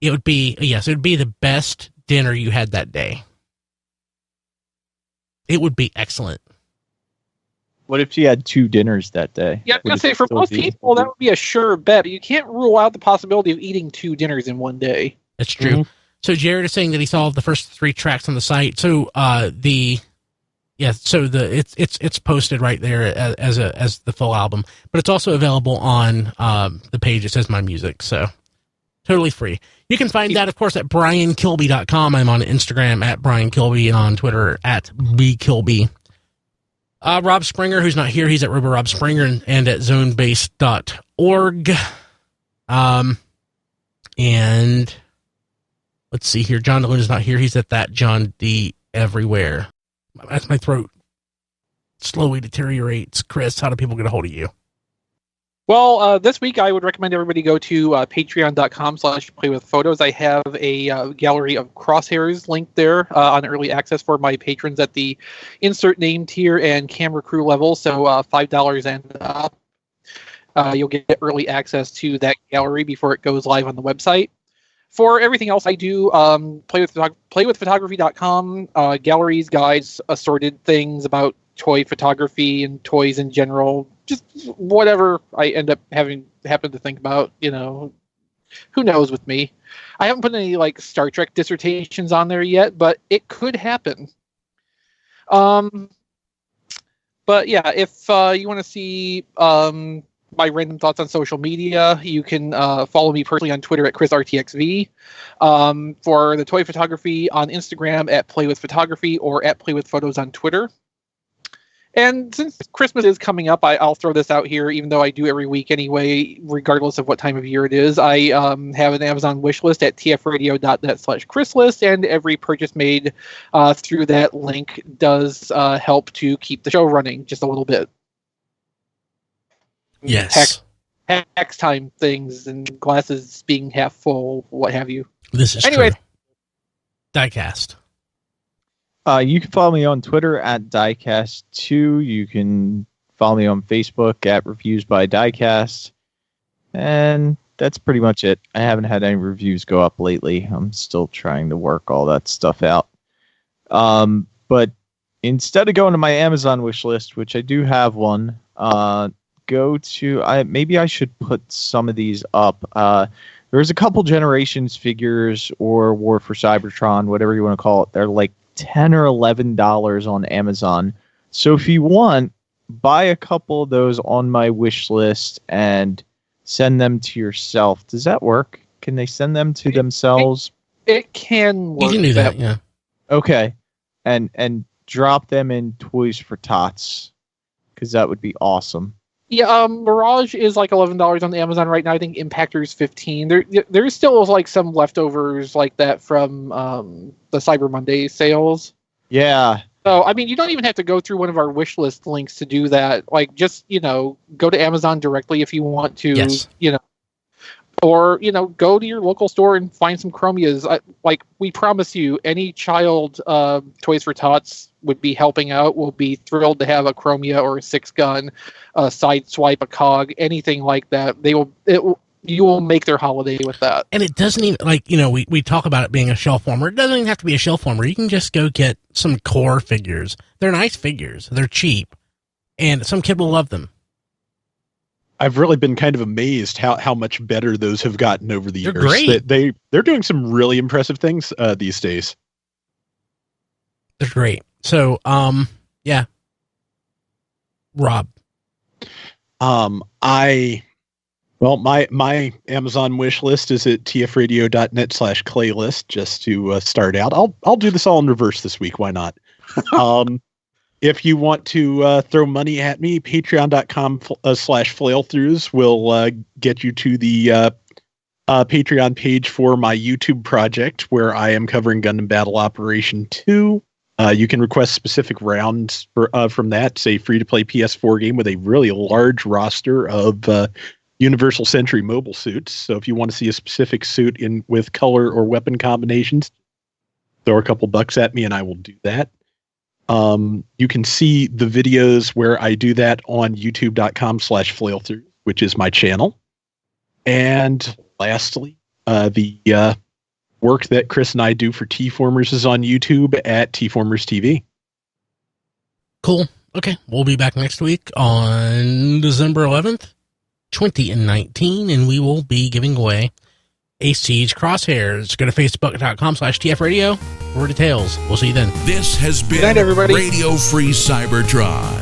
It would be it would be the best dinner you had that day. It would be excellent. What if you had 2 dinners that day? Yeah, I'm gonna say for most people that would be a sure bet, but you can't rule out the possibility of eating 2 dinners in one day. That's true. Mm-hmm. So Jared is saying that he saw the first 3 tracks on the site. So it's posted right there as the full album, but it's also available on the page. It says My Music, so totally free. You can find that, of course, at briankilby.com. I'm on Instagram at briankilby and on Twitter at bkilby. Rob Springer, who's not here, he's at Robo Rob Springer and at zonebase.org. And let's see here. John DeLuna's not here. He's at that John D everywhere. As my throat slowly deteriorates. Chris, how do people get a hold of you? Well, this week I would recommend everybody go to patreon.com/playwithphotos. I have a gallery of crosshairs linked there on early access for my patrons at the insert name tier and camera crew level. So $5 and up. You'll get early access to that gallery before it goes live on the website. For everything else I do, playwithphotography.com, galleries, guides, assorted things about toy photography and toys in general, just whatever I end up happen to think about, who knows with me. I haven't put any like Star Trek dissertations on there yet, but it could happen. But yeah, if you want to see my random thoughts on social media, you can follow me personally on Twitter at ChrisRTXV. For the toy photography on Instagram at playwithphotography or at playwithphotos on Twitter. And since Christmas is coming up, I'll throw this out here, even though I do every week anyway, regardless of what time of year it is. I have an Amazon wish list at tfradio.net/Chrislist, and every purchase made through that link does help to keep the show running just a little bit. Yes. Tax time things and glasses being half full, what have you. This is anyway. True. Diecast. You can follow me on Twitter at Diecast2. You can follow me on Facebook at Reviews by Diecast. And that's pretty much it. I haven't had any reviews go up lately. I'm still trying to work all that stuff out. But instead of going to my Amazon wish list, which I do have one, go to... maybe I should put some of these up. There's a couple Generations figures or War for Cybertron, whatever you want to call it. They're like $10 or $11 on Amazon. So if you want, buy a couple of those on my wish list and send them to yourself. Does that work? Can they send them to themselves? It can work. You can do that, yeah. Okay. And drop them in Toys for Tots, because that would be awesome. Yeah, Mirage is like $11 on Amazon right now. I think Impactor's $15. There's still like some leftovers like that from the Cyber Monday sales. Yeah. So, I mean, you don't even have to go through one of our wish list links to do that. Like, just, go to Amazon directly if you want to, yes. Or, go to your local store and find some Chromias. We promise you, any child Toys for Tots would be helping out will be thrilled to have a Chromia or a 6-gun, a Sideswipe, a Cog, anything like that. You will make their holiday with that. And it doesn't even, we talk about it being a shelf warmer. It doesn't even have to be a shelf warmer. You can just go get some core figures. They're nice figures. They're cheap. And some kid will love them. I've really been kind of amazed how much better those have gotten over the years. Great. They're doing some really impressive things these days. They're great. So, yeah. Rob. My Amazon wish list is at tfradio.net/playlist just to start out. I'll do this all in reverse this week. Why not? If you want to throw money at me, patreon.com/flailthroughs will get you to the Patreon page for my YouTube project where I am covering Gundam Battle Operation 2. You can request specific rounds from that, say free-to-play PS4 game with a really large roster of Universal Century mobile suits. So if you want to see a specific suit with color or weapon combinations, throw a couple bucks at me and I will do that. You can see the videos where I do that on youtube.com/flailthrough, which is my channel. And lastly, the work that Chris and I do for T-Formers is on YouTube at T-Formers TV. Cool. Okay. We'll be back next week on December 11th, 2019, and we will be giving away a Siege Crosshairs. Go to facebook.com/tfradio for details. We'll see you then. This has been night, everybody. Radio Free Cybertron.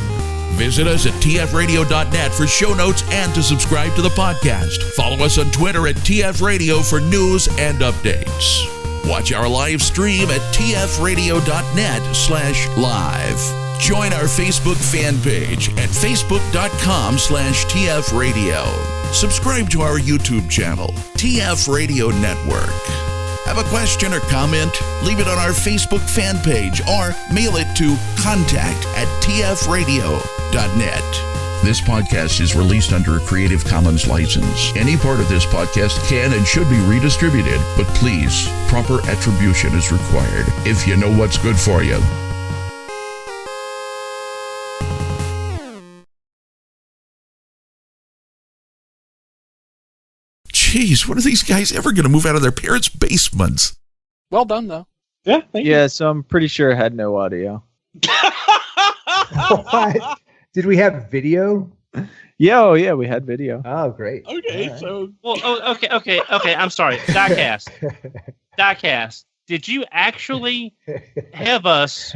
Visit us at tfradio.net for show notes and to subscribe to the podcast. Follow us on Twitter at tfradio for news and updates. Watch our live stream at tfradio.net/live. Join our Facebook fan page at facebook.com/tfradio. Subscribe to our YouTube channel, TF Radio Network. Have a question or comment? Leave it on our Facebook fan page or mail it to contact@tfradio.net. This podcast is released under a Creative Commons license. Any part of this podcast can and should be redistributed, but please, proper attribution is required if you know what's good for you. Jeez, when are these guys ever going to move out of their parents' basements? Well done, though. Yeah, thank you. Yeah, so I'm pretty sure it had no audio. What? Did we have video? Yeah, we had video. Oh, great. Okay, right. so... Well, okay. I'm sorry. Diecast. Did you actually have us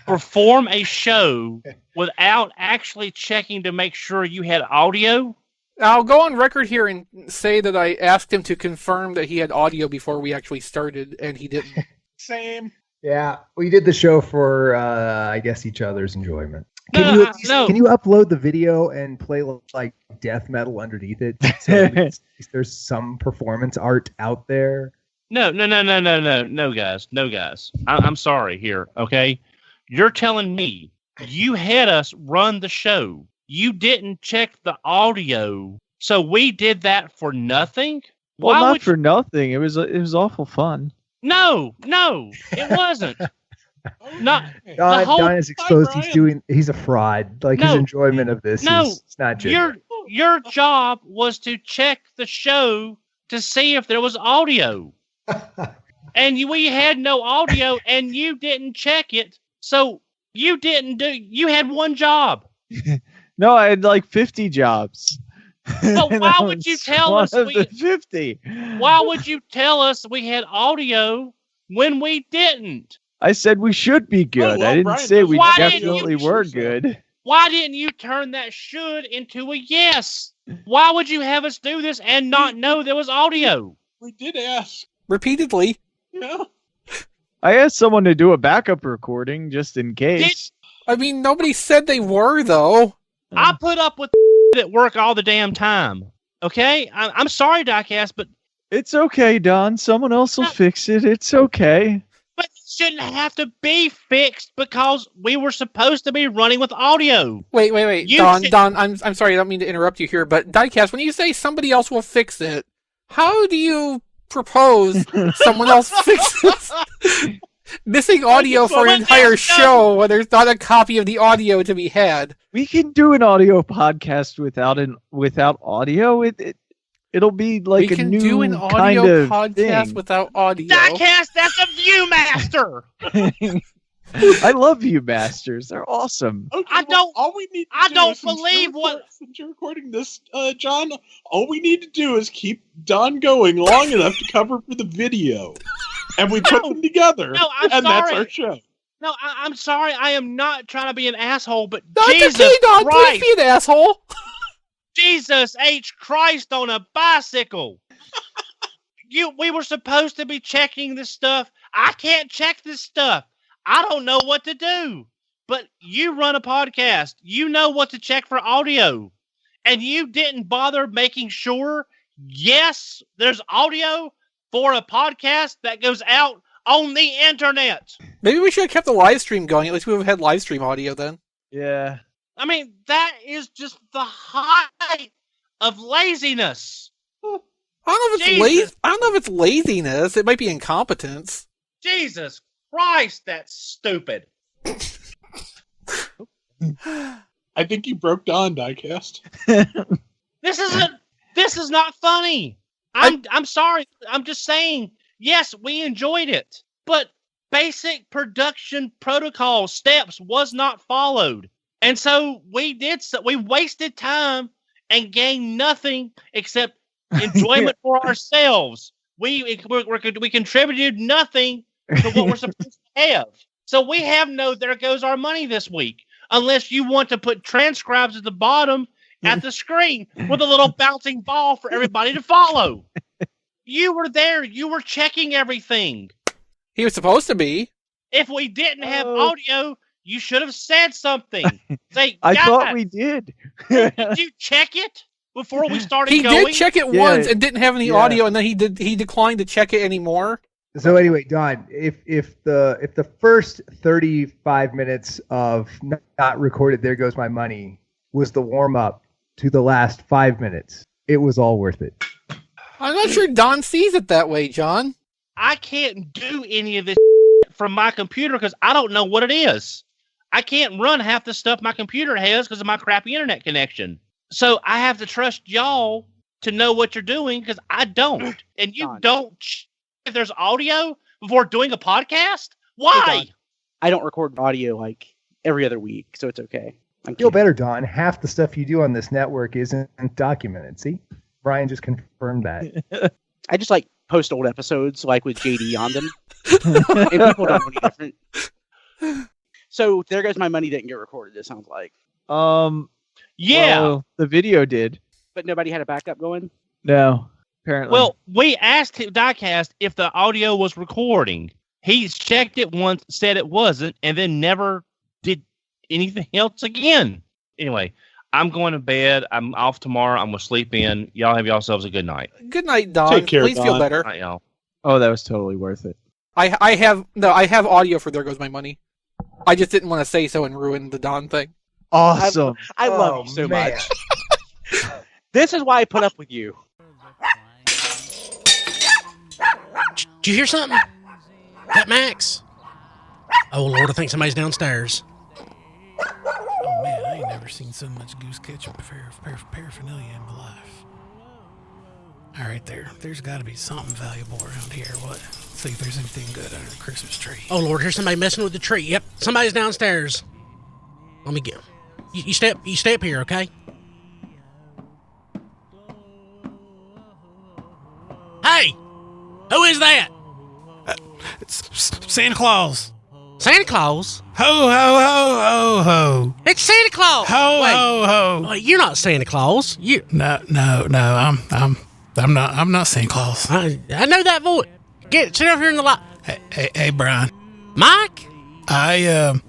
perform a show without actually checking to make sure you had audio? I'll go on record here and say that I asked him to confirm that he had audio before we actually started, and he didn't. Same. Yeah, we did the show for, I guess, each other's enjoyment. Can you upload the video and play like death metal underneath it? So at least there's some performance art out there. No, guys. I'm sorry here. Okay, you're telling me you had us run the show. You didn't check the audio, so we did that for nothing. Well, not for nothing. It was awful fun. No, it wasn't. Not Don is exposed. He's a fraud. Like his enjoyment of this is not genuine. Your job was to check the show to see if there was audio, and we had no audio, and you didn't check it, so you had one job. No, I had like 50 jobs. Well, why would you tell us 50? Why would you tell us we had audio when we didn't? I said we should be good. I didn't say we definitely were good. Why didn't you turn that should into a yes? Why would you have us do this and not know there was audio? We did ask. Repeatedly. Yeah. I asked someone to do a backup recording just in case. I mean, nobody said they were, though. I put up with at work all the damn time. Okay? I'm sorry, Diecast, but... It's okay, Don. Someone else will fix it. It's okay. But it shouldn't have to be fixed because we were supposed to be running with audio. Wait. Don, I'm sorry, I don't mean to interrupt you here, but Diecast, when you say somebody else will fix it, how do you propose someone else fixes missing audio for an entire show when there's not a copy of the audio to be had? We can do an audio podcast without audio. It'll be like a new do an audio kind of podcast thing. without audio. Diecast, that's a Viewmaster. I love Viewmasters. They're awesome. Okay, I don't believe what. Since you're recording this, John, all we need to do is keep Don going long enough to cover for the video, and we put them together. No, I'm and sorry. that's our show. No, I'm sorry. I am not trying to be an asshole, but That's Jesus okay, Don. Christ. Please be an asshole. Jesus H. Christ on a bicycle. We were supposed to be checking this stuff. I can't check this stuff. I don't know what to do. But you run a podcast. You know what to check for audio. And you didn't bother making sure, yes, there's audio for a podcast that goes out on the internet. Maybe we should have kept the live stream going. At least we would have had live stream audio then. Yeah. I mean, that is just the height of laziness. I don't know if it's laziness. It might be incompetence. Jesus Christ, that's stupid. I think you broke Don, Diecast. This is not funny. I'm sorry. I'm just saying, yes, we enjoyed it, but basic production protocol steps was not followed. And so we wasted time and gained nothing except enjoyment for ourselves. We contributed nothing to what we're supposed to have. So we have there goes our money this week. Unless you want to put transcribes at the bottom at the screen with a little bouncing ball for everybody to follow. You were there. You were checking everything. He was supposed to be. If we didn't have audio, you should have said something. Say, I thought we did. Did you check it before we started He going? did check it once and didn't have any audio, and then he declined to check it anymore. So anyway, Don, if the first 35 minutes of not recorded There Goes My Money was the warm up to the last 5 minutes, it was all worth it. I'm not sure Don sees it that way, John. I can't do any of this from my computer because I don't know what it is. I can't run half the stuff my computer has because of my crappy internet connection. So I have to trust y'all to know what you're doing because I don't. And you don't if there's audio before doing a podcast? Why? Hey, I don't record audio like every other week, so it's okay. Feel better, Don. Half the stuff you do on this network isn't documented. See? Brian just confirmed that. I just like post old episodes like with JD on them. And people don't know any different. So There Goes My Money didn't get recorded, it sounds like. Yeah. Well, the video did. But nobody had a backup going? No, apparently. Well, we asked Diecast if the audio was recording. He checked it once, said it wasn't, and then never did anything else again. Anyway, I'm going to bed. I'm off tomorrow. I'm going to sleep in. Y'all have yourselves a good night. Good night, Don. Take care, Please feel Don. better. Good night, y'all. Oh, that was totally worth it. I have audio for There Goes My Money. I just didn't want to say so and ruin the Don thing. Awesome. I love you so much. This is why I put up with you. Did you hear something? That Max? Oh, Lord, I think somebody's downstairs. Oh, man, I ain't never seen so much goose ketchup paraphernalia in my life. All right, there's got to be something valuable around here. What? See if there's anything good under the Christmas tree. Oh, Lord, here's somebody messing with the tree. Yep, somebody's downstairs. Let me get... You stay up here, okay? Hey! Who is that? It's Santa Claus. Santa Claus? Ho, ho, ho, ho, ho. It's Santa Claus! Ho, Wait, ho, ho. Wait, you're not Santa Claus. You... No, I'm not Santa Claus. I know that voice. Sit over here in the light. Hey, Brian. Mike? I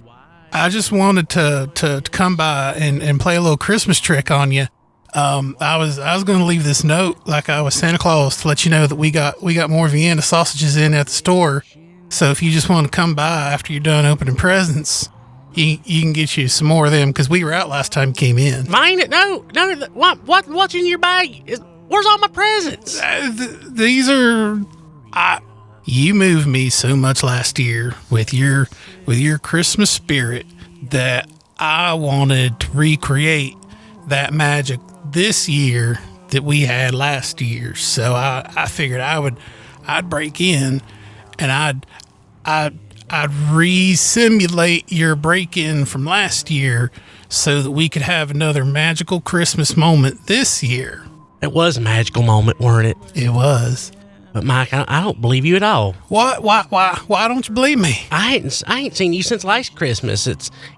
just wanted to come by and play a little Christmas trick on you. I was going to leave this note like I was Santa Claus to let you know that we got more Vienna sausages in at the store. So if you just want to come by after you're done opening presents, you can get you some more of them because we were out last time you came in. Mine? No. What's in your bag? Where's all my presents? These are... You moved me so much last year with your Christmas spirit that I wanted to recreate that magic this year that we had last year. So I figured I'd break in and I'd re-simulate your break-in from last year so that we could have another magical Christmas moment this year. It was a magical moment, weren't it? It was. But Mike, I don't believe you at all. What? Why don't you believe me? I ain't seen you since last Christmas.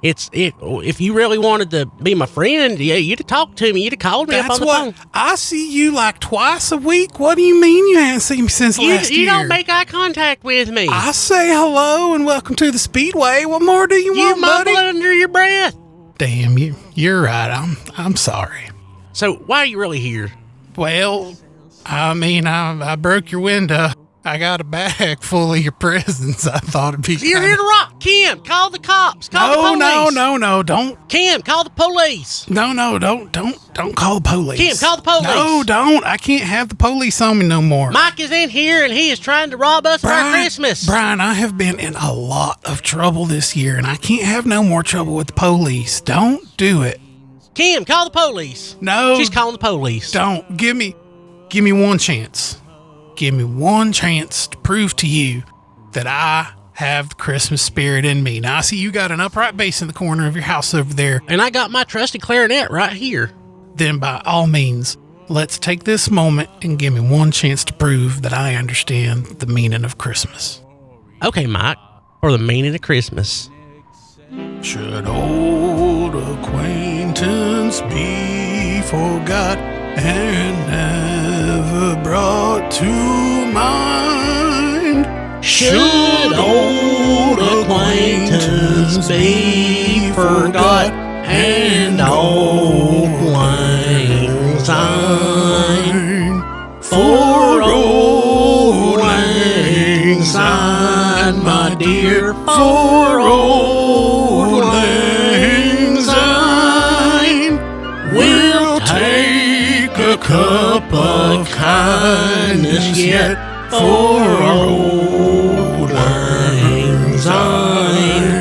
If you really wanted to be my friend, you'd have talked to me. You'd have called me up on the phone. I see you like twice a week. What do you mean you haven't seen me since last year? You don't make eye contact with me. I say hello and welcome to the Speedway. What more do you want, buddy? You mumble under your breath. Damn, you're right. I'm sorry. So why are you really here? Well, I mean, I broke your window. I got a bag full of your presents. I thought it'd be. You're here to rock. Kim, call the cops. Call the police. No, don't. Kim, call the police. No, don't call the police. Kim, call the police. No, don't. I can't have the police on me no more. Mike is in here and he is trying to rob us for our Christmas. Brian, I have been in a lot of trouble this year and I can't have no more trouble with the police. Don't do it. Kim, call the police. No. She's calling the police. Don't. Give me one chance. Give me one chance to prove to you that I have the Christmas spirit in me. Now, I see you got an upright bass in the corner of your house over there. And I got my trusty clarinet right here. Then by all means, let's take this moment and give me one chance to prove that I understand the meaning of Christmas. Okay, Mike, or the meaning of Christmas. Should old acquaintance be forgot and never brought to mind? Should old acquaintance be forgot and old lang syne? For old lang syne, my dear, for old lang syne, we'll take a cup of kindness yet for old lang syne.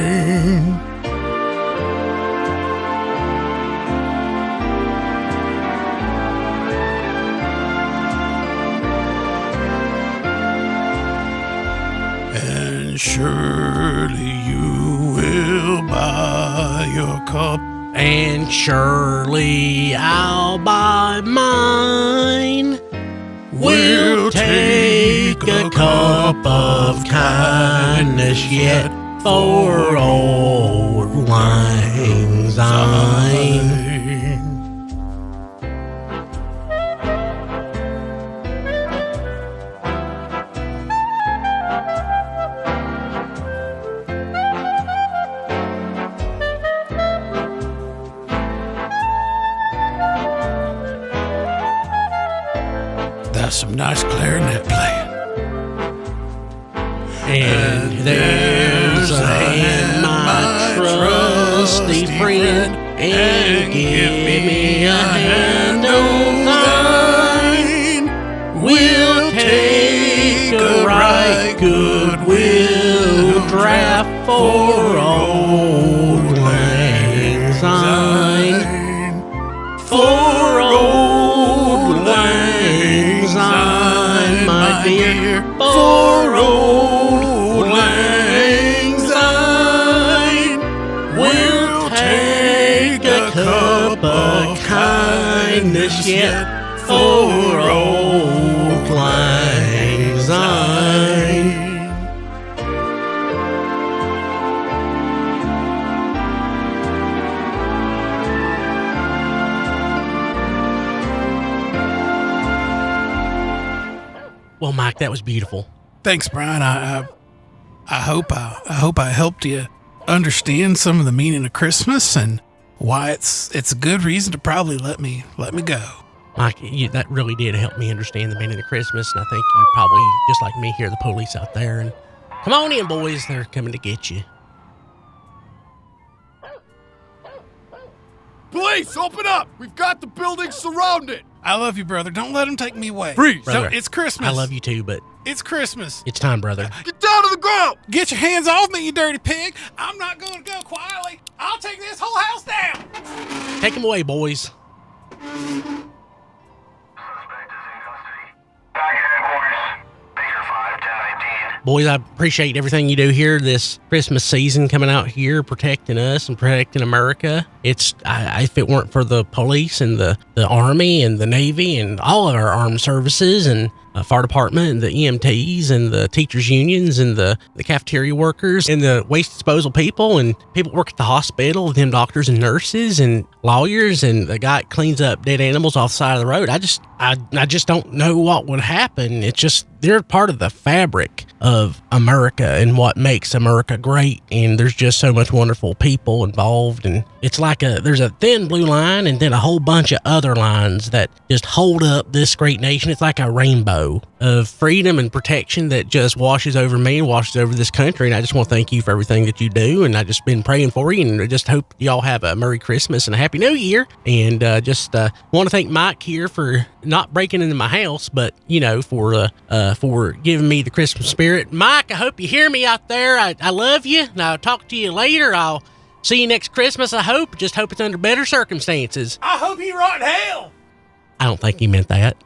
And surely you will buy your cup, and surely I'll buy mine. We'll take a cup of kindness yet for old lang syne. got some nice clarinet playing. And there's a hand, my trusty friend, and give me a hand on thine. We'll take a right goodwill draft for old Lang Syne. For old Lang Syne, my dear, for old Lang Syne. We'll take a cup of kindness yet for old Lang Syne. Well, Mike, that was beautiful. Thanks, Brian. I hope I helped you understand some of the meaning of Christmas and why it's a good reason to probably let me go. Mike, that really did help me understand the meaning of Christmas, and I think you probably, just like me, hear the police out there. And come on in, boys. They're coming to get you. Police, open up! We've got the building surrounded! I love you, brother. Don't let them take me away. Freeze! Brother, It's Christmas. I love you too, but It's Christmas. it's time, brother. Get down to the ground! Get your hands off me, you dirty pig. I'm not going to go quietly. I'll take this whole house down. Take him away, boys. Boys, I appreciate everything you do here this Christmas season, coming out here, protecting us and protecting America. If it weren't for the police and the Army and the Navy and all of our armed services and fire department and the EMTs and the teachers unions and the cafeteria workers and the waste disposal people and people work at the hospital, them doctors and nurses and lawyers and the guy that cleans up dead animals off the side of the road, I just don't know what would happen. It's just, they're part of the fabric of America and what makes America great. And there's just so much wonderful people involved. And it's like there's a thin blue line and then a whole bunch of other lines that just hold up this great nation. It's like a rainbow of freedom and protection that just washes over me and washes over this country. And I just want to thank you for everything that you do. And I just been praying for you, and I just hope y'all have a Merry Christmas and a Happy New Year. And just want to thank Mike here for not breaking into my house, but for giving me the Christmas spirit. Mike, I hope you hear me out there. I love you, and I'll talk to you later. I'll see you next Christmas, I hope. Just hope it's under better circumstances. I hope you rot in hell. I don't think he meant that.